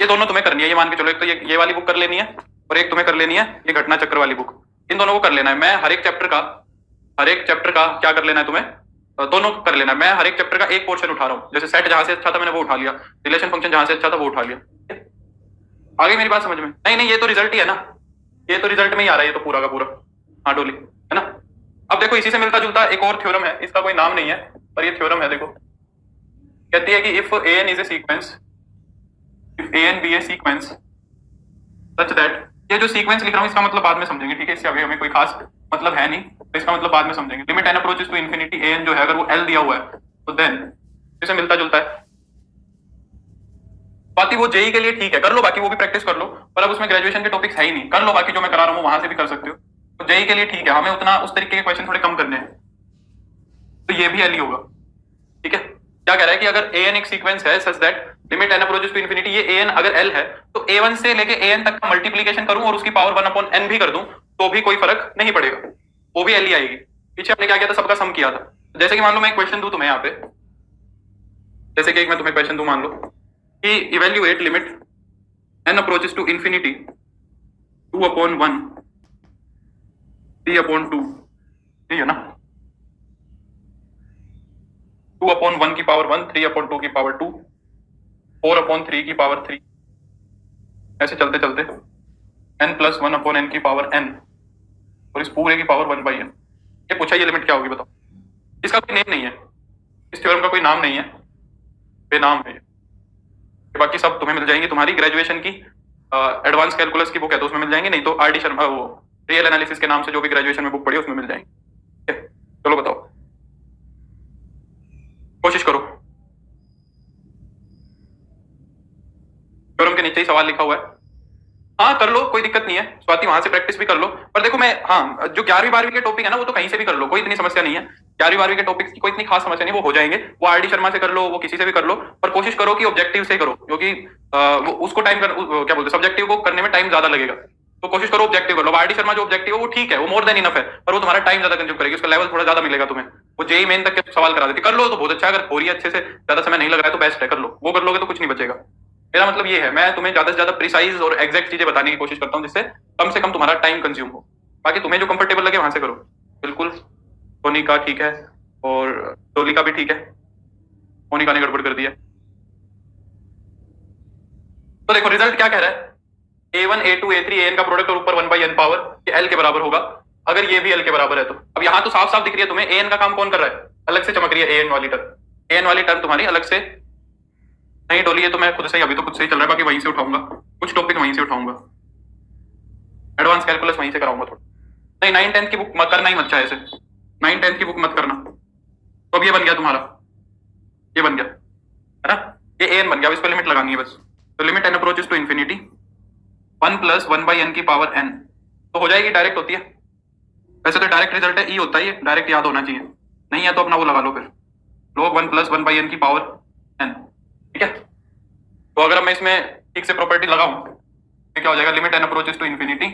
ये दोनों तुम्हें करनी है, ये मान के चलो। एक तो ये वाली बुक कर लेनी है और एक तुम्हें कर लेनी है ये घटना चक्र वाली बुक। इन दोनों को कर लेना है। मैं हर एक चैप्टर का क्या कर लेना है तुम्हें, दोनों कर लेना है। मैं हर एक चैप्टर का एक पोर्शन उठा रहा हूँ। जैसे सेट जहां से अच्छा था मैंने वो उठा लिया, रिलेशन फंक्शन जहां से अच्छा था वो उठा लिया। आ गई मेरी बात समझ में? नहीं नहीं ये तो रिजल्ट ही है ना, ये तो रिजल्ट में ही आ रहा है ये तो पूरा का पूरा। हाँ डोली है ना। अब देखो इसी से मिलता जुलता एक और थ्योरम है, इसका कोई नाम नहीं है पर ये थ्योरम है। देखो कहती है कि if an is a sequence, if an be a sequence such that, ये जो सीक्वेंस लिख रहा हूं इसका मतलब बाद में समझेंगे। ठीक है इससे अभी हमें कोई खास मतलब है नहीं, तो इसका मतलब बाद में समझेंगे। Limit n approaches to infinity an जो है अगर वो l दिया हुआ है तो देन इसे मिलता जुलता है। बाकी वो जेई के लिए ठीक है, कर लो, बाकी वो भी प्रैक्टिस कर लो। पर अब उसमें ग्रेजुएशन के टॉपिक्स है ही नहीं, कर लो बाकी जो मैं करा रहा हूँ वहां से भी कर सकते हो। तो जेई के लिए ठीक है, हमें उतना उस तरीके के क्वेश्चन थोड़े कम करने हैं, तो ये भी एल ही होगा। ठीक है क्या कह रहा है कि अगर an एक सीक्वेंस है such that limit n approaches to infinity, ये an अगर l है तो a1 से लेके an तक का मल्टीप्लीकेशन करूं और उसकी पावर 1/n भी कर दूं तो भी कोई फर्क नहीं पड़ेगा, वो भी l ही आएगी। पीछे हमने क्या किया था, सबका सम किया था। जैसे कि मान लो मैं एक क्वेश्चन दूं तुम्हें यहाँ पे, जैसे कि एक मैं तुम्हें क्वेश्चन दूं, मान लो कि evaluate limit n approaches to infinity 2/1 3/2, ठीक है ना। 2/1 की पावर 1, 3/2 की पावर 2, 4/3 की पावर 3, ऐसे चलते चलते n+1/n की पावर n और इस पूरे की पावर 1/n। ये पूछा ये लिमिट क्या होगी बताओ। इसका कोई नेम नहीं है, इस थ्योरम का कोई नाम नहीं है, बेनाम है ये। बाकी सब तुम्हें मिल जाएंगी, तुम्हारी ग्रेजुएशन की एडवांस कैलकुलस की बुक है तो उसमें मिल जाएंगे, नहीं तो आर डी शर्मा वो रियल एनालिसिस के नाम से जो भी ग्रेजुएशन में बुक पढ़ी उसमें मिल जाएंगे। चलो बताओ, कोशिश करो। थ्योरम के नीचे ही सवाल लिखा हुआ है, हाँ कर लो कोई दिक्कत नहीं है। स्वाति वहां से प्रैक्टिस भी कर लो। पर देखो मैं हाँ जो 11वीं 12वीं के टॉपिक है ना वो तो कहीं से भी कर लो, कोई इतनी समस्या नहीं है। 11वीं 12वीं के टॉपिक्स की कोई इतनी खास समस्या नहीं, वो हो जाएंगे। वो आर डी शर्मा से कर लो, वो किसी से भी कर लो, पर कोशिश करो कि ऑब्जेक्टिव से करो, क्योंकि वो उसको टाइम क्या बोलते हैं सब्जेक्टिव को करने में टाइम ज्यादा लगेगा। तो कोशिश करो ऑब्जेक्टिव कर लो। आर डी शर्मा जो ऑब्जेक्टिव है वो ठीक है, वो मोर देन इनफ है, पर वो तुम्हारा टाइम ज्यादा कंज्यूम करेगी, उसका लेवल थोड़ा ज्यादा मिलेगा तुम्हें। वो जेई मेन तक के सवाल करा देती, कर लो तो बहुत अच्छा। अगर हो रही है अच्छे से, ज्यादा समय नहीं लग रहा है तो बेस्ट है, कर लो। वो कर लोगे तो कुछ नहीं बचेगा। मेरा मतलब ये है, मैं तुम्हें ज्यादा से ज्यादा प्रिसाइज और एग्जैक्ट चीजें बताने की कोशिश करता हूँ जिससे कम से कम तुम्हारा टाइम कंज्यूम हो। बाकी तुम्हें जो कंफर्टेबल लगे वहां से करो। बिल्कुल सोनी का ठीक है और डोली का भी ठीक है, मोनिका ने गड़बड़ कर दिया। तो देखो रिजल्ट क्या कह रहा है, a1 a2 a3 an का प्रोडक्ट और ऊपर 1/n पावर ये l के बराबर होगा। अगर ये भी l के बराबर है तो अब यहाँ तो साफ साफ दिख रही है तुम्हें an का काम कौन कर रहा है, अलग से चमक रही है an वाली टर्म। an वाली टर्म तुम्हारी अलग से नहीं डोली, ये तो मैं खुद से ही अभी तो खुद से ही चल रहा है, बाकी वहीं से उठाऊंगा, कुछ टॉपिक वहीं से उठाऊंगा, एडवांस कैलकुलस वहीं से कराऊंगा थोड़ा। नहीं 9-10 की बुक मत करना ही मत चाहे ऐसे, 9-10 की बुक मत करना। तो अब ये बन गया तुम्हारा, ये बन गया है ना, ये an बन गया। अब इस पर लिमिट लगानी है बस। तो limit n approaches to infinity 1+1/n की पावर n तो हो जाएगी, डायरेक्ट होती है। वैसे तो डायरेक्ट रिजल्ट है, ई होता है, ये डायरेक्ट याद होना चाहिए। नहीं है तो अपना वो लगा लो फिर, log 1+1/n की पावर n। ठीक है तो अगर मैं इसमें ठीक से प्रॉपर्टी लगाऊं तो क्या हो जाएगा, limit n approaches to infinity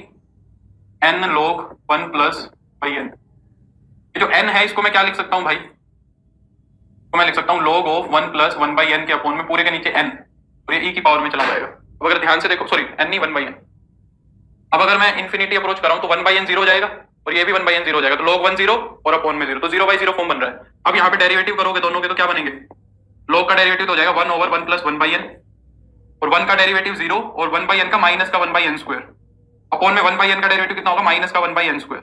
n log 1+/n। ये जो n है इसको मैं क्या लिख सकता हूं भाई, तो मैं लिख सकता हूँ log ऑफ 1 प्लस 1/n के अपोन में पूरे के नीचे n, और ये e की पावर में चला जाएगा। अब अगर ध्यान से देखो, सॉरी n नहीं 1/n, अब अगर मैं इन्फिनिटी अप्रोच कर रहा हूँ तो 1/n 0 हो जाएगा और ये भी 1/n 0 हो जाएगा, तो log 1 0 और अपोन में 0, तो 0/0 फॉर्म बन रहा है। अब यहाँ पे डेरिवेटिव करोगे दोनों के तो क्या बनेंगे, log का डेरिवेटिव तो हो जाएगा 1 ओवर 1 प्लस 1/n, और 1 का डेरिवेटिव 0 और 1/n का माइनस का 1/n स्क्वायर, अपोन में 1/n का डेरिवेटिव कितना होगा, माइनस का 1/n स्क्वायर,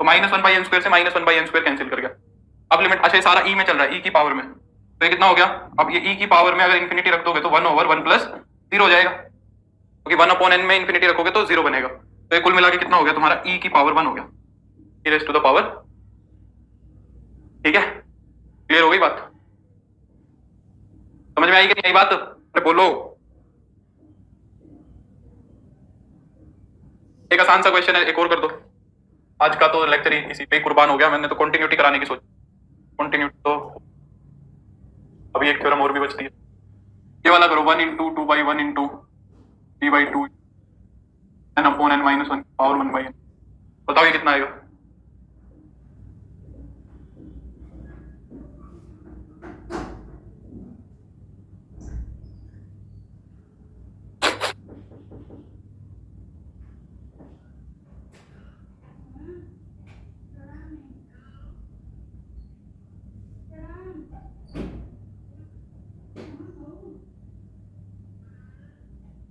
तो माइनस 1/n स्क्वायर से माइनस 1/n स्क्वायर कैंसिल कर गया। अब लिमिट, अच्छा ये सारा e में चल रहा है, e की पावर में, तो ये कितना हो गया, अब ये e की पावर में अगर इन्फिनिटी रख दोगे तो 1 ओवर 1 प्लस 0 हो जाएगा, क्योंकि 1 अपॉन n में इन्फिनिटी रखोगे तो 0 बनेगा, तो ये कुल मिला के कितना हो गया तुम्हारा, e की पावर 1 हो गया, e raise to the power. ठीक है, क्लियर हो गई बात, समझ में आई कि नहीं आई बात, अरे बोलो। एक आसान सा क्वेश्चन है, एक और कर दो, आज का तो लेक्चर ही इसी पे कुर्बान हो गया, मैंने तो कंटिन्यूटी कराने की सोची, कंटिन्यूटी तो अभी एक थ्योरम और भी बचती है, ये वाला करो, 1 into 2/1 into 3/2 n upon n minus 1 power 1/n, बताओ ये कितना आएगा।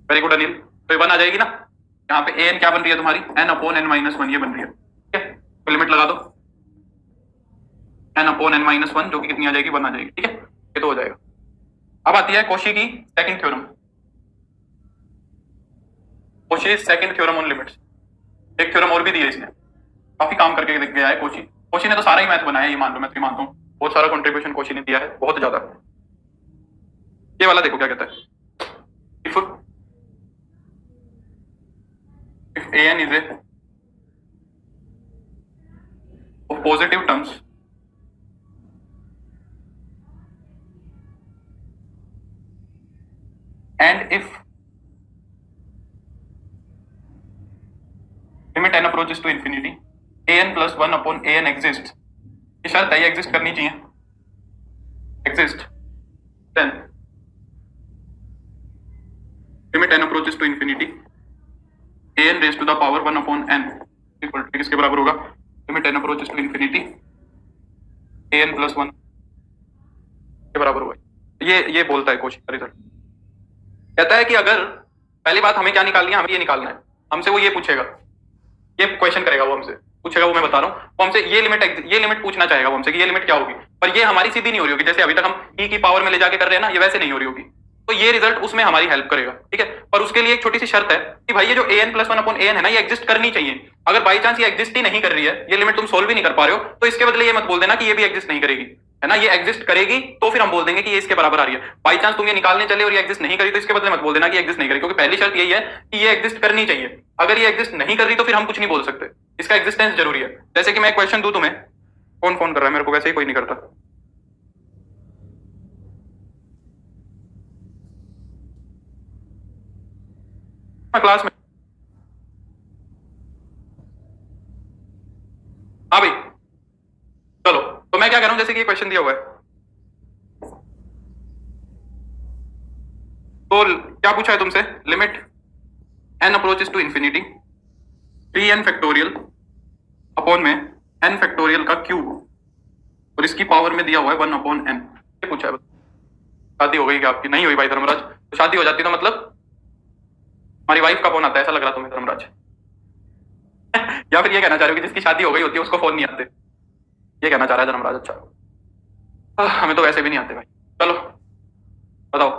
वेरी गुड अनिल, तो ये 1 आ जाएगी ना, यहाँ पे an क्या बन रही है तुम्हारी, n अपॉन n माइनस 1 ये बन रही है, ठीक है, तो लिमिट लगा दो, n अपॉन n माइनस 1 जो कि कितनी आ जाएगी, 1 आ जाएगी, ठीक है, ये तो हो जाएगा। अब आती है कॉशी की second theorem, Cauchy second theorem on limits, एक थ्योरम और भी दी है इसने, काफी काम करके दिख गया है कोशी, कोशी ने तो सारा ही मैथ बनाया, ये मान लो, मैं तो मानता हूँ बहुत सारा कंट्रीब्यूशन कोशी ने दिया है, बहुत ज्यादा। ये वाला देखो क्या कहता है, if an is a of positive terms and if limit n approaches to infinity an plus 1 upon an exists, ये शर्त है, ये एग्जिस्ट करनी चाहिए, exist, then limit n approaches to infinity an raised to the power 1 upon n equal to किसके बराबर होगा, limit n approaches to infinity an plus 1 के बराबर होगा। ये बोलता है क्वेश्चन का रिजल्ट, कहता है कि अगर पहली बात हमें क्या निकालनी है, हमें ये निकालना है, हमसे वो ये पूछेगा, ये क्वेश्चन करेगा, वो हमसे पूछेगा, वो मैं बता रहा हूँ, वो हमसे ये लिमिट पूछना चाहेगा वो हमसे कि ये लिमिट क्या होगी, पर ये हमारी सीधी नहीं हो रही होगी, जैसे अभी तक हम e की पावर में ले जाके कर रहे हैं ना, ये वैसे नहीं हो रही होगी, तो ये रिजल्ट उसमें हमारी हेल्प करेगा, ठीक है, पर उसके लिए एक छोटी सी शर्त है कि भाई ये जो an प्लस 1 अपॉन an है ना, ये एग्जिस्ट करनी चाहिए, अगर बाई चांस ये एग्जिस्ट ही नहीं कर रही है, ये लिमिट तुम सोल्व ही नहीं कर पा रहे हो, तो इसके बदले ये मत बोल देना कि ये भी एग्जिस्ट नहीं करेगी, है ना, ये एग्जिस्ट करेगी तो फिर हम बोल देंगे कि ये इसके बराबर आ रही है, बाई चांस तुम ये निकालने चले और ये एग्जिस्ट नहीं करी तो इसके बदले मत बोल देना कि एग्जिस्ट नहीं करी, क्योंकि पहली शर्त यही है कि ये एग्जिस्ट करनी चाहिए, अगर ये एग्जिस्ट नहीं कर रही तो फिर हम कुछ नहीं बोल सकते, इसका एग्जिस्टेंस जरूरी है। जैसे कि मैं एक क्वेश्चन दूं तुम्हें, कौन फोन कर रहा है मेरे को, वैसे ही कोई नहीं करता, क्लास में, हाँ भाई चलो, तो मैं क्या कह रहा हूं, जैसे कि क्वेश्चन दिया हुआ है, तो क्या पूछा है तुमसे, limit n approaches to infinity 3n factorial upon में n फैक्टोरियल का क्यूब, और इसकी पावर में दिया हुआ है 1 अपॉन n, ये पूछा है। शादी हो गई क्या आपकी, नहीं हुई भाई धर्मराज, तो शादी हो जाती तो मतलब हमारी वाइफ का फोन आता है, ऐसा लग रहा तुम्हें धर्मराज या फिर ये कहना चाह रहे हो कि जिसकी शादी हो गई होती है उसको फोन नहीं आते, ये कहना चाह रहा है धर्मराज, अच्छा हमें तो वैसे भी नहीं आते भाई, चलो बताओ।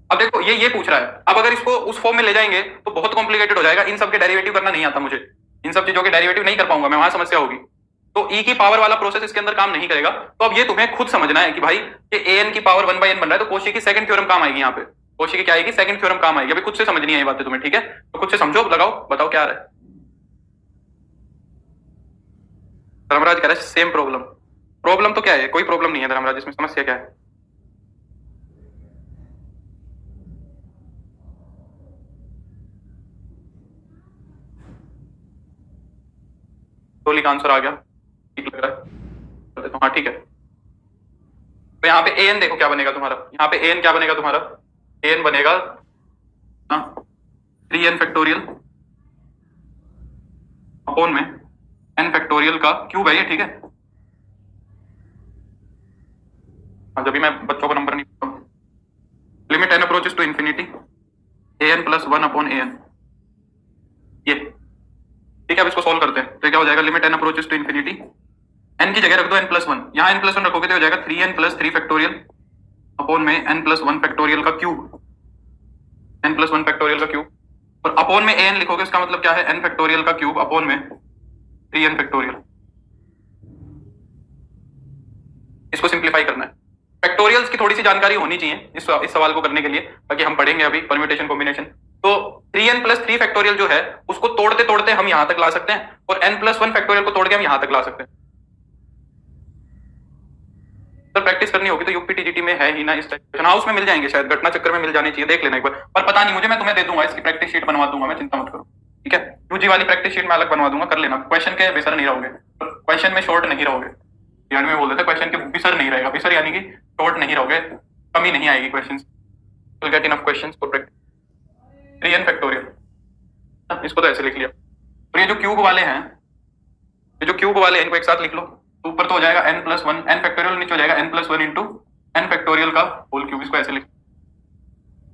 अब देखो ये पूछ रहा है, अब अगर इसको उस फॉर्म में ले जाएंगे तो बहुत कॉम्प्लिकेटेड हो जाएगा, इन सब के डेरिवेटिव करना नहीं आता मुझे, इन सब चीजों के डेरिवेटिव नहीं कर पाऊंगा मैं, वहां समस्या होगी, तो e की पावर वाला प्रोसेस इसके अंदर काम नहीं करेगा, तो अब ये तुम्हें खुद समझना है कि भाई ये an की पावर 1/n बन रहा है, तो कोशी की सेकंड थ्योरम काम आएगी, यहाँ पे कोशी की क्या आएगी, सेकंड थ्योरम काम आएगी, अभी खुद से समझनी है ये बातें तुम्हें, ठीक है, तो खुद से समझो, लगाओ, बताओ क्या आ रहा है। धर्मराज कह रहा है सेम प्रॉब्लम तो क्या है, कोई प्रॉब्लम नहीं है धर्मराज, इसमें समस्या क्या है, टोली का आंसर आ गया, ठीक लग रहा है, कर देता हूं, हाँ ठीक है, तो यहाँ पे an देखो क्या बनेगा तुम्हारा, यहाँ पे an क्या बनेगा तुम्हारा, an बनेगा 3n फैक्टोरियल अपॉन में n फैक्टोरियल का क्यूब है ये, ठीक है। जब भी मैं बच्चों को नंबर नहीं, limit n approaches to infinity an plus 1 upon an, ये ठीक है। अब इसको सॉल्व करते हैं तो क्या हो जाएगा, limit n approaches to infinity, n की जगह रख दो n+1, यहाँ n+1 रखोगे तो हो जाएगा 3n प्लस 3 फैक्टोरियल अपॉन में n+1 फैक्टोरियल का क्यूब, n+1 फैक्टोरियल का क्यूब, और अपॉन में an लिखोगे इसका मतलब क्या है, n फैक्टोरियल का क्यूब अपॉन में 3n फैक्टोरियल। इसको सिंप्लीफाई करना है। फैक्टोरियल्स की थोड़ी सी जानकारी होनी चाहिए इस सवाल को करने के लिए, ताकि हम पढ़ेंगे अभी परम्यूटेशन कॉम्बिनेशन। तो 3n प्लस 3 फैक्टोरियल जो है उसको तोड़ते तोड़ते हम यहां तक ला सकते हैं, और n+1 फैक्टोरियल को तोड़ के हम यहां तक ला सकते हैं। सर प्रैक्टिस करनी होगी तो यूपीटीजीटी में है ही ना, इस टाइप हाउस में मिल जाएंगे शायद, घटना चक्कर में मिल जाने चाहिए, देख लेना एक बार। पर पता नहीं मुझे, मैं तुम्हें दे दूंगा इसकी प्रैक्टिस शीट बनवा दूंगा मैं, चिंता मत करो, ठीक है। यूजी वाली प्रैक्टिस शीट मैं अलग बनवा दूंगा, कर लेना। क्वेश्चन के बेसर नहीं रहोगे, क्वेश्चन में शॉर्ट नहीं रहोगे, यानी में बोल देते क्वेश्चन के बिसर नहीं रहेगा, बिसर यानी कि शॉर्ट नहीं रहोगे, कमी नहीं आएगी questions, will get enough questions for practice. 3n factorial, इसको तो ऐसे लिख लिया। और ये जो क्यूब वाले हैं, ये जो क्यूब वाले हैं इनको एक साथ लिख लो, तो ऊपर तो हो जाएगा n+1, n फैक्टोरियल नीचे हो जाएगा n+1 इंटू n फैक्टोरियल का होल क्यूब, इसको ऐसे लिख।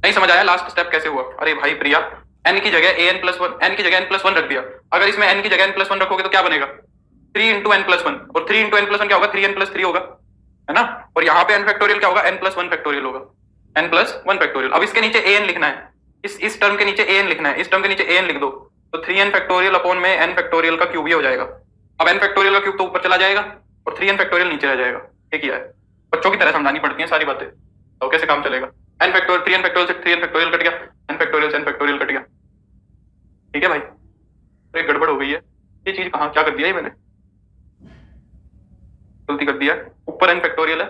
नहीं समझ आया लास्ट स्टेप कैसे हुआ? अरे भाई प्रिया, n की जगह an+1, n की जगह n+1 रख दिया, अगर इसमें n की जगह n+1 रखोगे तो क्या बनेगा, 3 इंटू n+1, और 3 इंटू n+1 क्या होगा, 3n+3 होगा, है ना। और यहाँ पे n फैक्टोरियल क्या होगा, n+1 फैक्टोरियल होगा, n+1 फैक्टोरियल। अब इसके नीचे an लिखना है, इस टर्म के नीचे an लिखना है, इस टर्म के नीचे an लिख दो, तो 3n फैक्टोरियल अपॉन में n फैक्टोरियल का क्यूब ही हो जाएगा। अब n फैक्टोरियल का क्यूब तो ऊपर चला जाएगा और 3n फैक्टोरियल नीचे रह जाएगा। ठीक है, बच्चों की तरह समझानी पड़ती है सारी बातें, तो कैसे काम चलेगा। n फैक्टोरियल 3n फैक्टोरियल से 3n फैक्टोरियल कट गया, n फैक्टोरियल से n फैक्टोरियल कट गया। ठीक है भाई, तो एक गड़बड़ हो गई है, ये चीज कहाँ क्या कर दिया, ये मैंने गलती कर दिया, ऊपर n फैक्टोरियल है।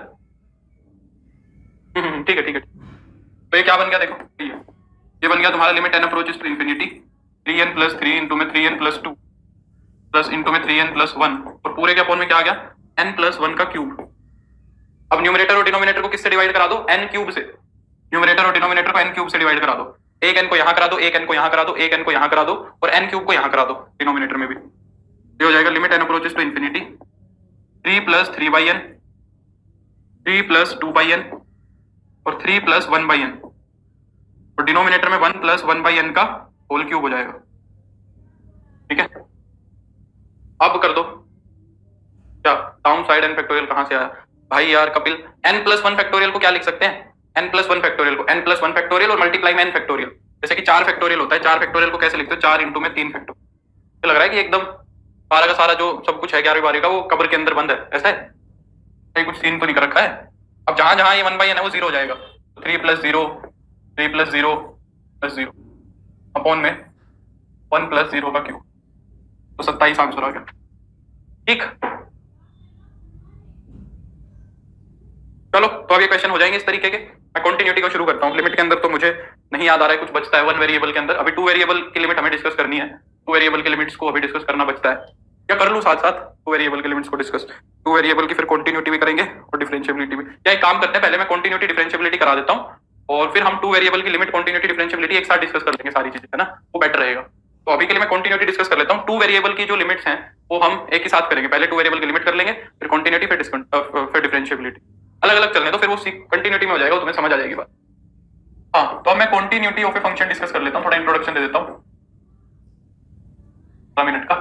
ठीक है ठीक है। तो ये क्या बन गया देखो, ये बन गया तुम्हारा limit n approaches to infinity 3n plus 3 into में 3n प्लस 2 प्लस इंटू में 3n प्लस 1, और पूरे के अपॉन में क्या आ गया, n प्लस 1 का क्यूब। अब न्यूमरेटर और डिनोमिनेटर को किससे डिवाइड करा दो, n क्यूब से। न्यूमरेटर और डिनोमिनेटर को n क्यूब से डिवाइड करा दो, एक n को यहां करा दो, एक n को यहां करा दो, एक n को यहां करा दो, और n क्यूब को यहां करा दो डिनोमिनेटर में भी। ये हो जाएगा limit n approaches to infinity 3 plus 3 by n, 3 plus 2 by n, और 3 प्लस 1 बाई n, और डिनोमिनेटर में 1 प्लस 1 बाई n का होल क्यूब हो जाएगा। ठीक है, अब कर दो क्या, डाउन साइड n फैक्टोरियल कहां से आया भाई यार कपिल, n प्लस 1 फैक्टोरियल को क्या लिख सकते हैं, n प्लस 1 फैक्टोरियल को n प्लस 1 फैक्टोरियल और मल्टीप्लाई में n फैक्टोरियल। जैसे कि 4 फैक्टोरियल होता है, 4 फैक्टोरियल को कैसे लिखते हो, 4 इंटू में 3 फैक्टोरियल। लग रहा है कि एकदम सारा का सारा जो सब कुछ है 11वीं 12वीं का वो कब्र के अंदर बंद है, ऐसा है, कहीं कुछ सीन तो नहीं कर रखा है। अब जहां जहां ये 1 बाई n है वो 0 हो जाएगा, 3 प्लस 0 3 प्लस 0 प्लस 0 अपॉन में 1 प्लस 0 का क्यूब, तो 27 आंसर आ गया। ठीक, चलो तो अब ये क्वेश्चन हो जाएंगे इस तरीके के। मैं कंटिन्यूटी को शुरू करता हूँ। लिमिट के अंदर तो मुझे नहीं याद आ रहा है, कुछ बचता है 1 वेरिएबल के अंदर। अभी 2 वेरिएबल की लिमिट हमें डिस्कस करनी है, 2 वेरिएबल की लिमिट्स को अभी डिस्कस करना बचता है। क्या कर लूँ साथ साथ 2 वेरिएबल की लिमिट्स को डिस्कस, 2 वेरिएबल की फिर कंटिन्यूटी भी करेंगे और डिफरेंशिएबिलिटी भी। क्या एक काम करते हैं, पहले मैं कंटिन्यूटी डिफरेंशिएबिलिटी करा देता हूँ और फिर हम 2 वेरिएबल की लिमिट कंटिन्यूटी डिफरेंशिएबिलिटी एक साथ डिस्कस कर लेंगे सारी चीजें, है ना, वो बेटर रहेगा। तो अभी के लिए मैं कंटिन्यूटी डिस्कस कर लेता हूँ। 2 वेरिएबल की जो लिमिट्स हैं वो हम एक ही साथ करेंगे, पहले 2 वेरिएबल की लिमिट कर लेंगे, फिर कंटिन्यूटी, फिर डिफरेंशिएबिलिटी। अलग अलग चलने तो फिर वो कंटिन्यूटी में हो जाएगा, तुम्हें समझ आ जाएगी बात। हाँ, तो अब मैं continuity of a function discuss कर लेता हूँ, थोड़ा इंट्रोडक्शन दे देता हूँ 2 मिनट का।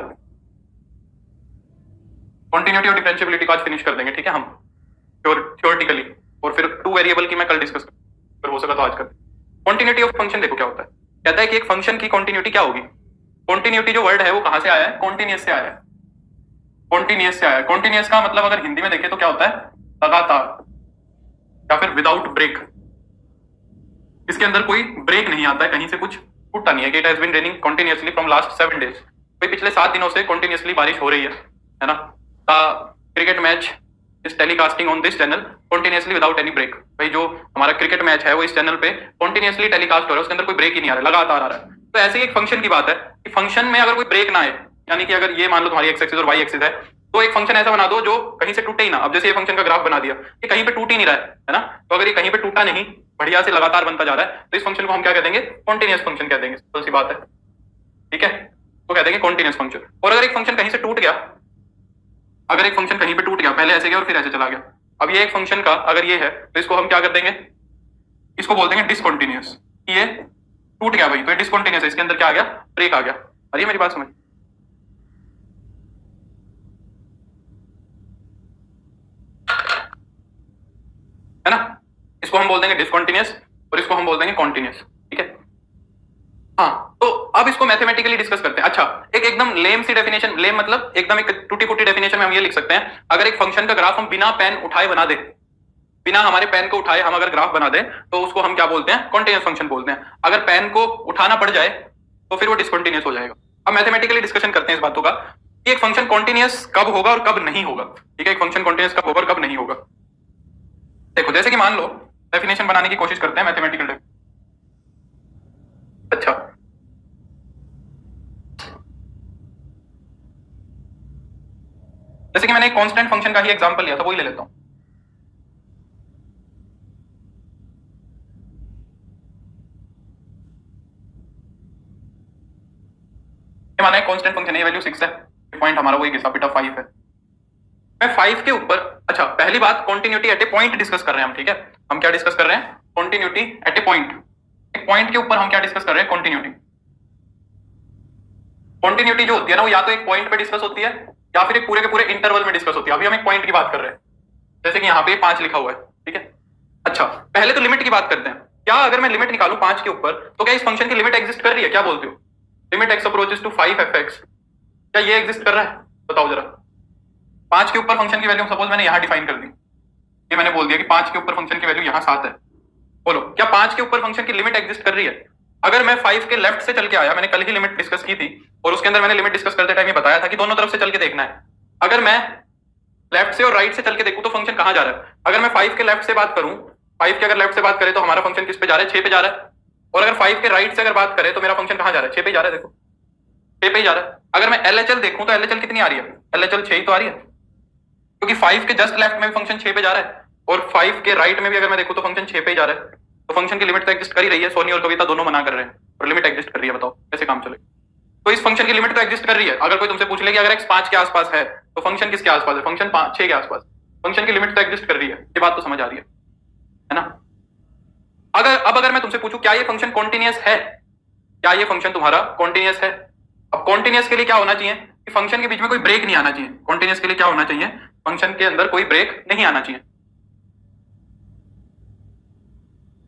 कंटिन्यूटी और डिफरेंशिएबिलिटी को आज फिनिश कर देंगे, ठीक है, हम थ्योरेटिकली, और फिर 2 वेरिएबल की मैं कल डिस्कस करूँ, फिर हो सका तो आज कर। कंटिन्यूटी ऑफ फंक्शन देखो क्या होता है, कहता है कि एक फंक्शन की कंटिन्यूटी क्या होगी। कंटिन्यूटी जो वर्ड है वो कहां से आया है, कॉन्टिन्यूअस से आया है, कॉन्टिन्यूअस से आया है। कॉन्टिन्यूअस का मतलब अगर हिंदी में देखें तो क्या होता है, लगातार या फिर विदाउट ब्रेक। इसके अंदर कोई ब्रेक नहीं आता है, कहीं से कुछ टूटता नहीं है कि it has been raining continuously from last 7 days. भाई पिछले 7 दिनों से कंटिन्यूअसली बारिश हो रही है ना। Cricket match is telecasting on this channel continuously without any break. भाई जो हमारा क्रिकेट मैच है वो इस चैनल पे कंटिन्यूअसली टेलीकास्ट हो रहा है, उसके अंदर कोई ब्रेक ही नहीं आ रहा है, लगातार आ रहा है। तो ऐसे ही एक फंक्शन की बात है कि फंक्शन में अगर कोई ब्रेक ना आए, यानी कि अगर ये मान लो तुम्हारी एक्स एक्सिस और वाई एक्सिस है, तो एक फंक्शन ऐसा बना दो जो कहीं से टूटे ही ना। अब जैसे ये फंक्शन का ग्राफ बना दिया, ये कहीं पे टूट ही नहीं रहा है ना, तो अगर ये कहीं पे टूटा नहीं, बढ़िया से लगातार बनता जा रहा है, तो इस फंक्शन को हम क्या कह देंगे, कॉन्टिन्यूअस फंक्शन कह देंगे। सिंपल सी बात है, ठीक है, तो कह देंगे कॉन्टिन्यूअस फंक्शन। और अगर एक फंक्शन कहीं से टूट गया, अगर एक फंक्शन कहीं पे टूट गया, पहले ऐसे गया और फिर ऐसे चला गया, अब ये एक फंक्शन का अगर ये है तो इसको हम क्या कर देंगे, इसको बोल देंगे डिसकंटिन्यूअस। ये टूट गया भाई, तो ये डिसकंटिन्यूअस है, इसके अंदर क्या आ गया, ब्रेक आ गया। अरे मेरी बात समझ, है ना, इसको हम बोल देंगे डिसकंटिन्यूअस और इसको हम बोल देंगे कॉन्टिन्यूअस, ठीक है। हाँ, तो अब इसको मैथमेटिकली डिस्कस करते हैं। अच्छा, एक एकदम लेम सी डेफिनेशन, लेम मतलब एकदम एक टूटी फूटी डेफिनेशन में हम ये लिख सकते हैं, अगर एक फंक्शन का ग्राफ हम बिना पेन उठाए बना दे, बिना हमारे पेन को उठाए हम अगर ग्राफ बना दे, तो उसको हम क्या बोलते हैं, कॉन्टिन्यूअस फंक्शन बोलते हैं। अगर पेन को उठाना पड़ जाए तो फिर वो डिसकंटिन्यूअस हो जाएगा। अब मैथमेटिकली डिस्कशन करते हैं इस बातों का कि एक फंक्शन कॉन्टिन्यूअस कब होगा और कब नहीं होगा, ठीक है, एक फंक्शन कॉन्टिन्यूअस कब होगा और कब नहीं होगा। देखो, जैसे कि मान लो डेफिनेशन बनाने की कोशिश करते हैं मैथमेटिकल। अच्छा, जैसे कि मैंने एक कांस्टेंट फंक्शन का ही एग्जांपल लिया था, वही ले लेता हूं। माना है कांस्टेंट फंक्शन है, ये वैल्यू 6 है, पॉइंट हमारा वही घिसा पिटा 5 है। मैं 5 के ऊपर, अच्छा पहली बात continuity eight a point discuss कर रहे हैं हम, ठीक है, हम क्या डिस्कस कर रहे हैं, कॉन्टिन्यूटी एट ए पॉइंट। एक पॉइंट के ऊपर हम क्या डिस्कस कर रहे हैं, कॉन्टिन्यूटी। कॉन्टिन्यूटी जो होती है ना, वो या तो एक पॉइंट पे डिस्कस होती है या फिर एक पूरे के पूरे इंटरवल में डिस्कस होती है। अभी हम एक पॉइंट की बात कर रहे हैं, जैसे कि यहाँ पे 5 लिखा हुआ है, ठीक है। अच्छा, पहले तो लिमिट की बात करते हैं। क्या अगर मैं लिमिट निकालूं 5 के ऊपर, तो क्या इस फंक्शन की लिमिट एग्जिस्ट कर रही है, क्या बोलते हो, limit x approaches to 5f(x), क्या ये एग्जिस्ट कर रहा है, बताओ जरा। 5 के ऊपर फंक्शन की वैल्यू सपोज मैंने यहां डिफाइन कर दी, ये मैंने बोल दिया कि 5 के ऊपर फंक्शन की वैल्यू यहां 7 है। बोलो, क्या 5 के ऊपर फंक्शन की लिमिट एग्जिस्ट कर रही है। अगर मैं 5 के लेफ्ट से चल के आया, मैंने कल ही लिमिट डिस्कस की थी और उसके अंदर मैंने लिमिट डिस्कस करते टाइम ये बताया था कि दोनों तरफ से चल के देखना है। अगर मैं लेफ्ट से और राइट से चल के देखूं तो फंक्शन कहां जा रहा है। अगर मैं 5 के लेफ्ट से बात करूं, 5 के अगर लेफ्ट से बात करें तो हमारा फंक्शन किस पे जा रहा है, 6 पे जा रहा है। और अगर 5 के राइट से अगर बात करें तो मेरा फंक्शन कहां जा रहा है, 6 पे जा रहा है, देखो 6 पे ही जा रहा है। अगर मैं LHL देखूं तो LHL कितनी आ रही है, LHL 6 ही तो आ रही है, क्योंकि 5 के जस्ट लेफ्ट में भी फंक्शन 6 पे जा रहा है और 5 के राइट में भी अगर मैं देखूं तो फंक्शन 6 पे ही जा रहा है। तो फंक्शन की लिमिट तो एग्जिस्ट कर ही रही है, सोनी और कविता दोनों मना कर रहे हैं और लिमिट एग्जिस्ट कर रही है, बताओ कैसे काम चले। तो इस फंक्शन की लिमिट तो एग्जिस्ट कर रही है। अगर कोई तुमसे पूछ ले कि अगर x 5 के आसपास है तो फंक्शन किसके आसपास है, फंक्शन 6 के आसपास, फंक्शन की लिमिट तो एग्जिस्ट कर रही है, ये बात तो समझ आ रही है ना। अगर मैं तुमसे पूछूं क्या ये फंक्शन कॉन्टिन्यूअस है, क्या ये फंक्शन तुम्हारा कॉन्टिन्यूअस है। अब कॉन्टिन्यूअस के लिए क्या होना चाहिए कि फंक्शन के बीच में कोई ब्रेक नहीं आना चाहिए। कॉन्टिन्यूअस के लिए क्या होना चाहिए, फंक्शन के अंदर कोई ब्रेक नहीं आना चाहिए।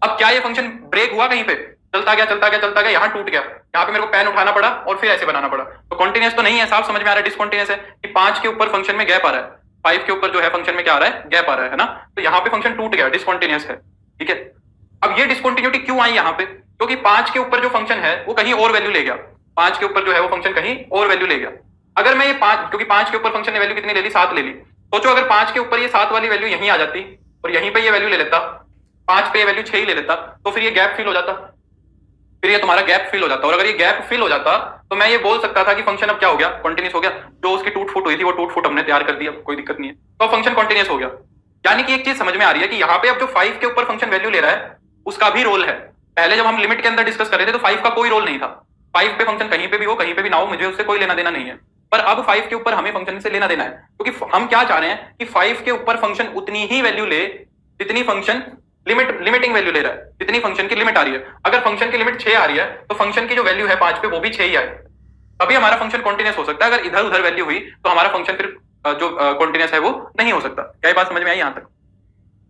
अब क्या ये फंक्शन ब्रेक हुआ, कहीं पे चलता गया चलता गया चलता गया, यहां टूट गया, यहाँ पे मेरे को पेन उठाना पड़ा और फिर ऐसे बनाना पड़ा, तो कॉन्टिन्यूअस तो नहीं है। साफ समझ में आ रहा है डिसकॉन्टिन्यूअस है कि 5 के ऊपर फंक्शन में गैप आ रहा है, 5 के ऊपर जो है फंक्शन में क्या आ रहा है, गैप आ रहा है ना, तो यहाँ पे फंक्शन टूट गया, डिसकॉन्टिन्यूअस है, ठीक है। अब ये डिसकॉन्टिन्यूटी क्यों आई यहाँ पे, क्योंकि 5 के ऊपर जो फंक्शन है वो कहीं और वैल्यू ले गया, 5 के ऊपर जो है वो फंक्शन कहीं और वैल्यू ले गया। अगर मैं ये 5, क्योंकि 5 के ऊपर फंक्शन ने वैल्यू कितनी ले ली, 7 ले ली, सोचो अगर 5 के ऊपर ये 7 वाली वैल्यू यहीं आ जाती और यहीं पे ये वैल्यू ले लेता, 5 पे ये वैल्यू 6 ही ले लेता, तो फिर ये गैप फिल हो जाता, फिर ये तुम्हारा गैप फिल हो जाता। और अगर ये गैप फिल हो जाता तो मैं ये बोल सकता था कि फंक्शन अब क्या हो गया, कॉन्टिन्यूअस हो गया, जो उसकी टूट फूट हुई थी वो टूट फूट हमने तैयार कर दी, अब कोई दिक्कत नहीं है, तो फंक्शन कॉन्टिन्यूअस हो गया। यानी कि एक चीज समझ में आ रही है कि यहाँ पे अब जो 5 के ऊपर फंक्शन वैल्यू ले रहा है उसका भी रोल है। पहले जब हम लिमिट के अंदर डिस्कस कर रहे थे तो 5 का कोई रोल नहीं था, 5 पे फंक्शन कहीं पे भी हो कहीं पे भी ना हो, मुझे उससे कोई लेना देना नहीं है। पर अब 5 के ऊपर हमें फंक्शन से लेना देना है, क्योंकि हम क्या चाह रहे हैं कि 5 के ऊपर फंक्शन उतनी ही वैल्यू ले जितनी फंक्शन लिमिटिंग वैल्यू ले रहा है, जितनी फंक्शन की लिमिट आ रही है। अगर फंक्शन की लिमिट 6 आ रही है तो फंक्शन की जो वैल्यू है 5 पे वो भी 6 ही आए, तभी हमारा फंक्शन कॉन्टिन्यूअस हो सकता है। अगर इधर उधर वैल्यू हुई तो हमारा फंक्शन फिर जो कॉन्टिन्यूअस है वो नहीं हो सकता। क्या ये बात समझ में आई यहां तक।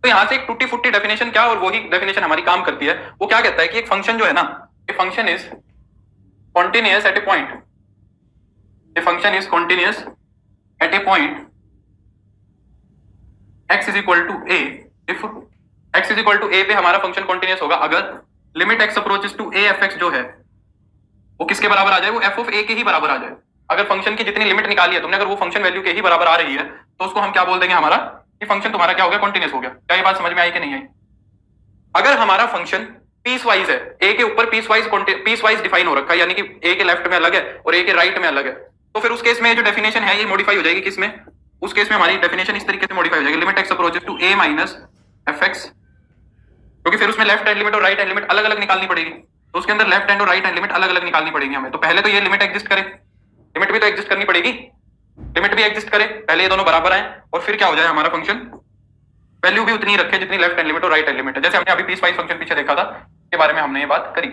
तो यहां से एक टूटी फुट्टी डेफिनेशन क्या, और वही डेफिनेशन हमारी काम करती है। वो क्या कहता है कि एक फंक्शन जो है ना, a function is continuous at a point, a function is continuous at a point x is equal to a, if x is equal to a पे हमारा फंक्शन कॉन्टिन्यूअस होगा अगर limit x approaches to a f(x) जो है वो किसके बराबर आ जाए, वो f ऑफ a के ही बराबर आ जाए। अगर फंक्शन की जितनी लिमिट निकाली है तुमने, अगर वो फंक्शन वैल्यू के ही बराबर आ रही है तो उसको हम क्या बोल देंगे, हमारा कि फंक्शन तुम्हारा क्या हो गया, कॉन्टिन्यूअस हो गया। क्या ये बात समझ में आई कि नहीं आई। अगर हमारा फंक्शन पीस वाइज है, ए के ऊपर पीस वाइज डिफाइन हो रखा है, यानी कि ए के लेफ्ट में अलग है और ए के राइट में अलग है, तो फिर उस केस में जो डेफिनेशन है ये मॉडिफाई हो जाएगी, किसमें, उस केस में हमारी डेफिनेशन इस तरीके से मॉडिफाई हो जाएगी, limit x approaches to a minus f x, क्योंकि फिर उसमें लेफ्ट हैंड लिमिट और राइट हैंड लिमिट अलग अलग निकालनी पड़ेगी, तो उसके अंदर लेफ्ट हैंड और राइट हैंड लिमिट अलग अलग निकालनी पड़ेगी हमें। तो पहले तो ये लिमिट एग्जिस्ट करे, लिमिट भी तो एग्जिस्ट करनी पड़ेगी, लिमिट भी एग्जिस्ट करे, पहले ये दोनों बराबर आए और फिर क्या हो जाए हमारा फंक्शन वैल्यू भी उतनी रखे जितनी लेफ्ट हैंड लिमिट और राइट हैंड लिमिट है। जैसे हमने अभी पीस वाइज फंक्शन पीछे देखा था, के बारे में हमने ये बात करी।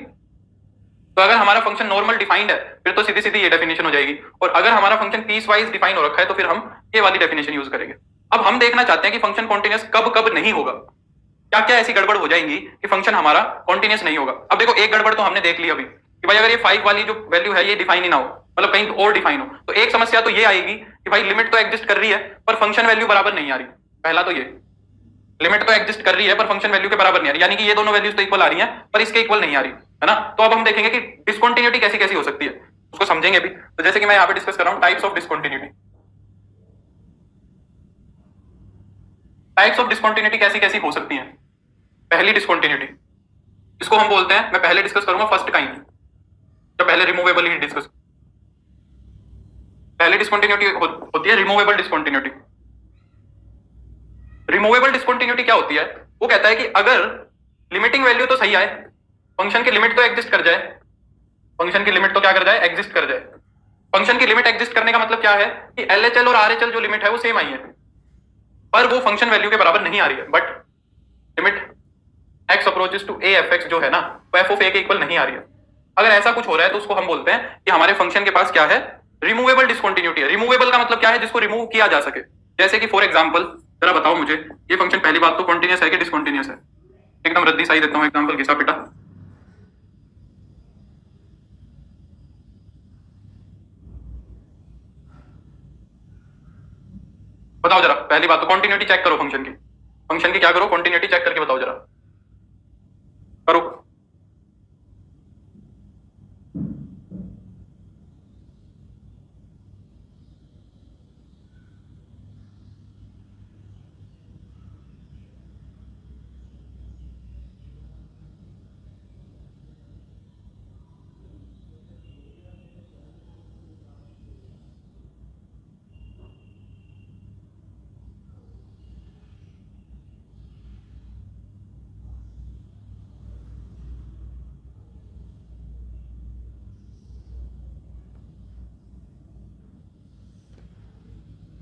तो अगर हमारा फंक्शन नॉर्मल डिफाइंड है फिर तो सीधी सीधी ये डेफिनेशन हो जाएगी, और अगर हमारा फंक्शन पीस वाइज डिफाइन हो रखा है तो फिर हम ये वाली डेफिनेशन यूज करेंगे। अब हम देखना चाहते हैं कि फंक्शन कॉन्टिन्यूस कब कब नहीं होगा, क्या क्या ऐसी गड़बड़ हो जाएंगी कि फंक्शन हमारा कॉन्टिन्यूस नहीं होगा। अब देखो एक गड़बड़ तो हमने देख ली अभी कि भाई अगर ये 5 वाली जो वैल्यू है ये डिफाइन ही ना हो, मतलब कहीं और डिफाइन हो, तो एक समस्या तो ये आएगी कि भाई लिमिट तो एग्जिस्ट कर रही है पर फंक्शन वैल्यू बराबर नहीं आ रही। पहला तो ये लिमिट तो एग्जिस्ट कर रही है पर फंक्शन वैल्यू के बराबर नहीं आ रही, यानी कि ये दोनों वैल्यूज तो इक्वल आ रही हैं पर इसके इक्वल नहीं आ रही है ना। तो अब हम देखेंगे कि डिसकंटिन्यूटी कैसी कैसी हो सकती है, उसको समझेंगे अभी। तो जैसे कि मैं यहाँ पे डिस्कस कर रहा हूँ types of discontinuity. Types of discontinuity कैसी कैसी हो सकती है। पहली डिसकंटिन्यूटी, इसको हम बोलते हैं, मैं पहले डिस्कस करूंगा फर्स्ट काइंड, तो पहले रिमूवेबल ही डिस्कस। पहली डिसकंटिन्यूटी होती है रिमूवेबल डिसकंटिन्यूटी। रिमूवेबल डिसकंटिन्यूटी क्या होती है, वो कहता है कि अगर लिमिटिंग वैल्यू तो सही आए, फंक्शन की लिमिट तो एग्जिस्ट कर जाए, फंक्शन की लिमिट तो क्या कर जाए, एग्जिस्ट कर जाए। फंक्शन की लिमिट एग्जिस्ट करने का मतलब क्या है कि एलएचएल और आरएचएल जो लिमिट है वो सेम आई है, पर वो फंक्शन वैल्यू के बराबर नहीं आ रही है। But limit x approaches to a f x जो है ना, वो एफ ऑफ ए के इक्वल नहीं आ रही है। अगर ऐसा कुछ हो रहा है तो उसको हम बोलते हैं कि हमारे फंक्शन के पास क्या है, रिमूवेबल डिसकंटिन्यूटी है। रिमूवेबल का मतलब क्या है, जिसको रिमूव किया जा सके। जैसे कि फॉर एग्जांपल जरा बताओ मुझे, ये फंक्शन पहली बात तो कॉन्टिन्यूस है कि डिसकंटिन्यूस है। एकदम रद्दी सही देता हूं एग्जांपल, घिसा पिटा। बताओ जरा, पहली बात तो कॉन्टिन्यूटी चेक करो फंक्शन की, फंक्शन की क्या करो, कॉन्टिन्यूटी चेक करके बताओ जरा, करो।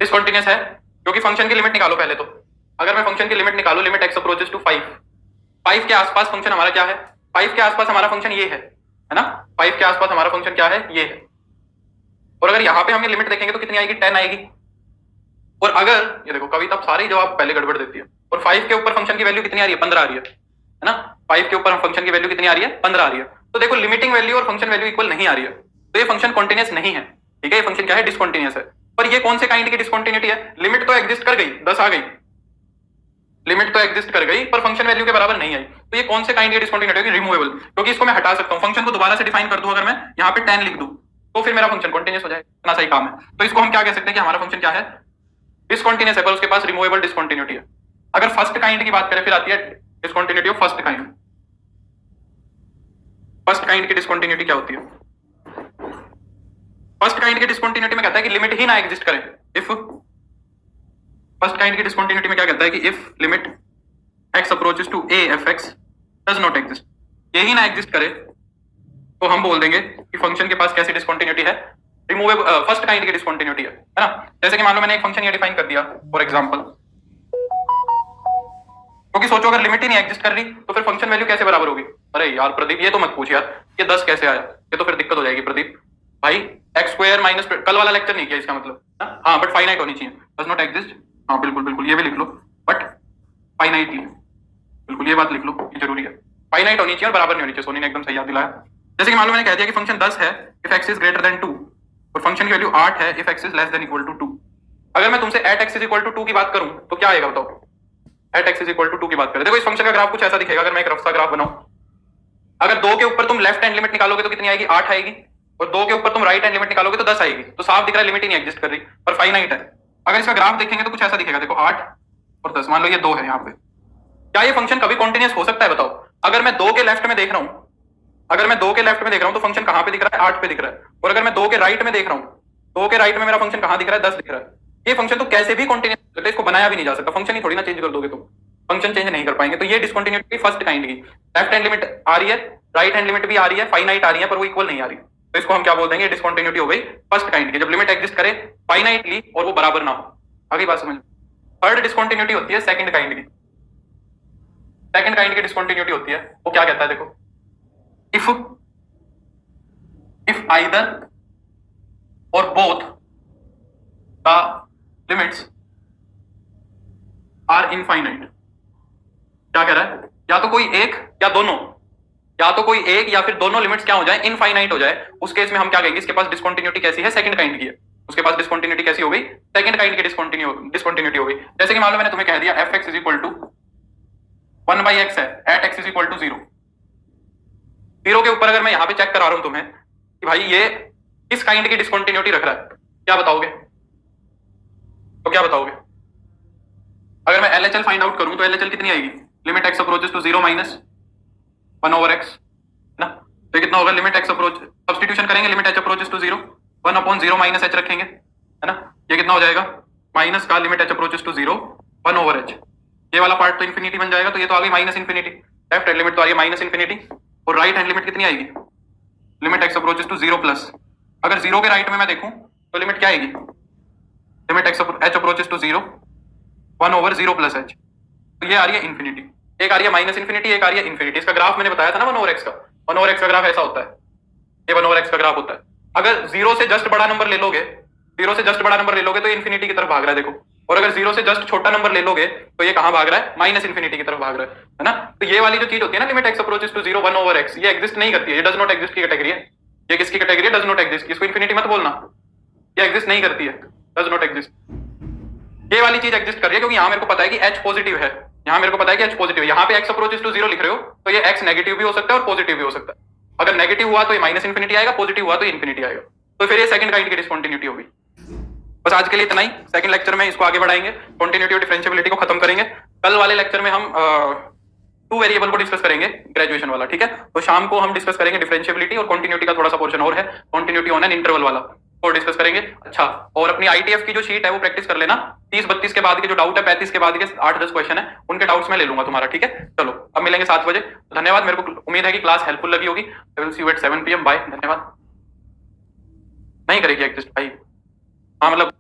डिसकंटिन्यूस है क्योंकि फंक्शन की लिमिट निकालो पहले तो। अगर मैं फंक्शन की लिमिट निकालू, लिमिट एक्स अप्रोचेस टू 5, 5 के आसपास फंक्शन हमारा क्या है, 5 के आसपास हमारा फंक्शन ये है ना, 5 के आसपास हमारा फंक्शन क्या है, ये है। और अगर यहाँ पे हम ये लिमिट देखेंगे तो कितनी आएगी, 10 आएगी। और अगर ये देखो कविता सारी जवाब पहले गड़बड़ देती है, और 5 के ऊपर फंक्शन की वैल्यू कितनी आ रही है, 15 आ रही है ना। 5 के ऊपर फंक्शन की वैल्यू कितनी आ रही है, 15 आ रही है। तो देखो लिमिटिंग वैल्यू और फंक्शन वैल्यू इक्वल नहीं आ रही है, तो ये फंक्शन कॉन्टिन्यूस नहीं है। ठीक है, ये फंक्शन क्या है, डिसकंटिन्यूस है। पर ये कौन से काइंड की डिसकंटिन्यूटी है, लिमिट तो एग्जिस्ट कर गई, 10 आ गई, लिमिट तो एग्जिस्ट कर गई पर फंक्शन वैल्यू के बराबर नहीं आई, तो ये कौन से काइंड की डिसकंटिन्यूटी होगी, रिमूवेबल। क्योंकि इसको मैं हटा सकता हूं, फंक्शन को दोबारा से डिफाइन कर दूं, अगर मैं यहाँ पे 10 लिख दूं तो फिर मेरा फंक्शन कॉन्टिन्यूस हो जाए, इतना सही काम है। तो इसको हम क्या कह सकते हैं कि हमारा फंक्शन क्या है, डिसकंटिन्यूस है पर उसके पास रिमूवेबल डिसकंटिन्यूटी है। अगर फर्स्ट काइंड की बात करें फिर आती है discontinuity of first kind. First kind की डिसकंटिन्यूटी क्या होती है, फर्स्ट काइंड की डिसकंटिन्यूटी में कहता है कि लिमिट ही ना एग्जिस्ट करे। इफ फर्स्ट काइंड की डिसकंटिन्यूटी में क्या कहता है कि if limit x approaches to a f x does not exist, यही ना एग्जिस्ट करे, तो हम बोल देंगे कि फंक्शन के पास कैसी डिसकंटिन्यूटी है, रिमूवेबल फर्स्ट काइंड की डिसकंटिन्यूटी है ना। जैसे कि मान लो मैंने एक फंक्शन ये डिफाइन कर दिया फॉर एग्जांपल, क्योंकि सोचो अगर लिमिट ही नहीं एग्जिस्ट कर रही तो फिर फंक्शन वैल्यू कैसे बराबर होगी। अरे यार प्रदीप ये तो मत पूछ यार, ये 10 कैसे आया, ये तो फिर दिक्कत हो जाएगी प्रदीप भाई। एक्स स्क्वायर माइनस, कल वाला लेक्चर नहीं किया इसका मतलब, हाँ बट फाइनाइट होनी चाहिए, डज नॉट एग्जिस्ट, हाँ बिल्कुल बिल्कुल ये भी लिख लो, बट फाइनाइटली, बिल्कुल ये बात लिख लो, ये जरूरी है, फाइनाइट होनी चाहिए और बराबर नहीं होनी चाहिए। सोनी ने एकदम सही याद दिलाया। जैसे कि मान लो मैंने कह दिया कि फंक्शन 10 है if x is greater than 2, और फंक्शन की वैल्यू 8 है if x is less than equal to 2। अगर मैं तुमसे at x is equal to 2 की बात करूं तो क्या आएगा बताओ, at x is equal to 2 की बात करें, देखो इस फंक्शन का ग्राफ कुछ ऐसा दिखेगा। अगर मैं एक रफ सा ग्राफ बनाऊं, अगर 2 के ऊपर तुम लेफ्ट हैंड लिमिट निकालोगे तो कितनी आएगी, 8 आएगी, और 2 के ऊपर तुम राइट हैंड लिमिट निकालोगे तो 10 आएगी। तो साफ दिख रहा है लिमिट ही नहीं एग्जिस्ट कर रही और फाइनाइट है। अगर इसका ग्राफ देखेंगे तो कुछ ऐसा दिखेगा, देखो 8 और 10, मान लो ये 2 है यहाँ पे। क्या ये फंक्शन कभी कॉन्टिन्यूस हो सकता है बताओ। अगर मैं 2 के लेफ्ट में देख रहा हूं, अगर मैं 2 के लेफ्ट में देख रहा हूं तो फंक्शन कहां पे दिख रहा है, 8 पे दिख रहा है। और अगर मैं 2 के राइट में देख रहा हूं, 2 के राइट में मेरा फंक्शन कहां दिख रहा है, 10 दिख रहा है। ये फंक्शन तो कैसे भी कॉन्टिन्यूस हो सकता है, इसको बनाया भी नहीं जा सकता, फंक्शन ही थोड़ी ना चेंज कर दोगे तुम, फंक्शन चेंज नहीं कर पाएंगे। तो ये डिसकंटिन्यूटी फर्स्ट काइंड की, लेफ्ट हैंड लिमिट आ रही है, राइट हैंड लिमिट भी आ रही है, फाइनाइट आ रही है, पर वो इक्वल नहीं आ रही, तो इसको हम क्या बोल देंगे, डिसकंटिन्यूटी हो गई फर्स्ट काइंड की, जब लिमिट एग्जिस्ट करे फाइनाइटली और वो बराबर ना हो। आगे बात समझ। थर्ड डिसकंटिन्यूटी होती है सेकंड काइंड की। सेकंड काइंड की डिसकंटिन्यूटी होती है, वो क्या कहता है देखो, इफ आइदर और both the limits are infinite. क्या कह रहा है, या तो कोई एक या दोनों, या तो कोई एक या फिर दोनों लिमिट्स क्या हो जाए, इनफाइनाइट हो जाए, उस केस में हम क्या कहेंगे, इसके पास डिसकंटिन्यूटी कैसी है, सेकंड काइंड की है, उसके पास डिसकंटिन्यूटी कैसी हो गई, सेकंड काइंड की डिसकंटिन्यूटी हो गई। जैसे कि मान लो मैंने तुम्हें कह दिया f x is equal to 1/x है at x is equal to 0। 0 के ऊपर अगर मैं यहां पे चेक करा रहा हूं तुम्हें कि भाई ये किस काइंड की डिसकंटिन्यूटी रख रहा है, क्या बताओगे, तो क्या बताओगे? अगर मैं एलएचएल फाइंड आउट करूं तो एलएचएल कितनी आएगी, limit x approaches to 0 minus 1/x ना, तो कितना होगा, लिमिट एक्स अप्रोच, सब्स्टिट्यूशन करेंगे, limit h approaches to 0 1/0 minus h रखेंगे, है ना, ये कितना हो जाएगा, माइनस का limit h approaches to 0 1/h, ये वाला पार्ट तो इन्फिनिटी बन जाएगा, तो ये तो आ गई minus infinity, left hand limit तो आ गई माइनस इन्फिनिटी, और राइट हैंड लिमिट कितनी आएगी, limit x approaches to 0 plus, अगर 0 के राइट में मैं देखूं तो लिमिट क्या आएगी, limit x h approaches to 0 1/0 plus h, तो ये आ रही है इन्फिनिटी, एक आ रही है माइनस इन्फिनिटी, एक आ रही है इन्फिनिटी। इसका ग्राफ मैंने बताया था ना 1/x का, 1/x का ग्राफ ऐसा होता है, ये 1/x का ग्राफ होता है। अगर 0 से जस्ट बड़ा नंबर ले लोगे, 0 से जस्ट बड़ा नंबर ले लोगे तो इन्फिनिटी की तरफ भाग रहा है देखो, और अगर 0 से जस्ट छोटा नंबर ले लोगे तो ये कहां भाग रहा है, माइनस इन्फिनिटी की तरफ भाग रहा है ना। तो ये वाली जो चीज होती है ना, limit x approaches to 0 1/x, ये एग्जिस्ट नहीं करती है, ये डज नॉट एग्जिस्ट की कैटेगरी है, ये किसकी कैटेगरी है, डज नॉट एग्जिस्ट, इसको इन्फिनिटी मत बोलना, ये एग्जिस्ट नहीं करती है, डज नॉट एग्जिस्ट। ये वाली चीज एग्जिस्ट कर रही है क्योंकि यहां मेरे को पता है कि h पॉजिटिव है, यहां मेरे को पता है कि h पॉजिटिव है, यहां पे x अप्रोचेस टू 0 लिख रहे हो तो ये x नेगेटिव भी हो सकता है और पॉजिटिव भी हो सकता है, अगर नेगेटिव हुआ तो ये माइनस इन्फिनिटी आएगा, पॉजिटिव हुआ तो इन्फिनिटी आएगा, तो फिर ये सेकंड काइंड की डिसकंटिन्यूटी होगी। बस आज के लिए इतना ही, सेकंड लेक्चर में इसको आगे बढ़ाएंगे, कंटिन्यूटी और डिफरेंशिएबिलिटी को खत्म करेंगे। कल वाले लेक्चर में हम 2 वेरिएबल को डिस्कस करेंगे, ग्रेजुएशन वाला, ठीक है, तो शाम को हम डिस्कस करेंगे डिफरेंशिएबिलिटी और कंटिन्यूटी का थोड़ा सा पोर्शन और है, कंटिन्यूटी ऑन एन इंटरवल वाला और डिस्कस करेंगे। अच्छा, और अपनी आईटीएफ की जो शीट है वो प्रैक्टिस कर लेना, 30-32 के बाद के जो डाउट है, 35 के बाद के 8-10 क्वेश्चन है, उनके डाउट्स मैं ले लूंगा तुम्हारा, ठीक है। चलो अब मिलेंगे 7 बजे, धन्यवाद, मेरे को उम्मीद है कि क्लास हेल्पफुल लगी होगी। I will see you at 7 PM, bye, धन्यवाद। नहीं करेगी एग्जिस्ट भाई, हाँ मतलब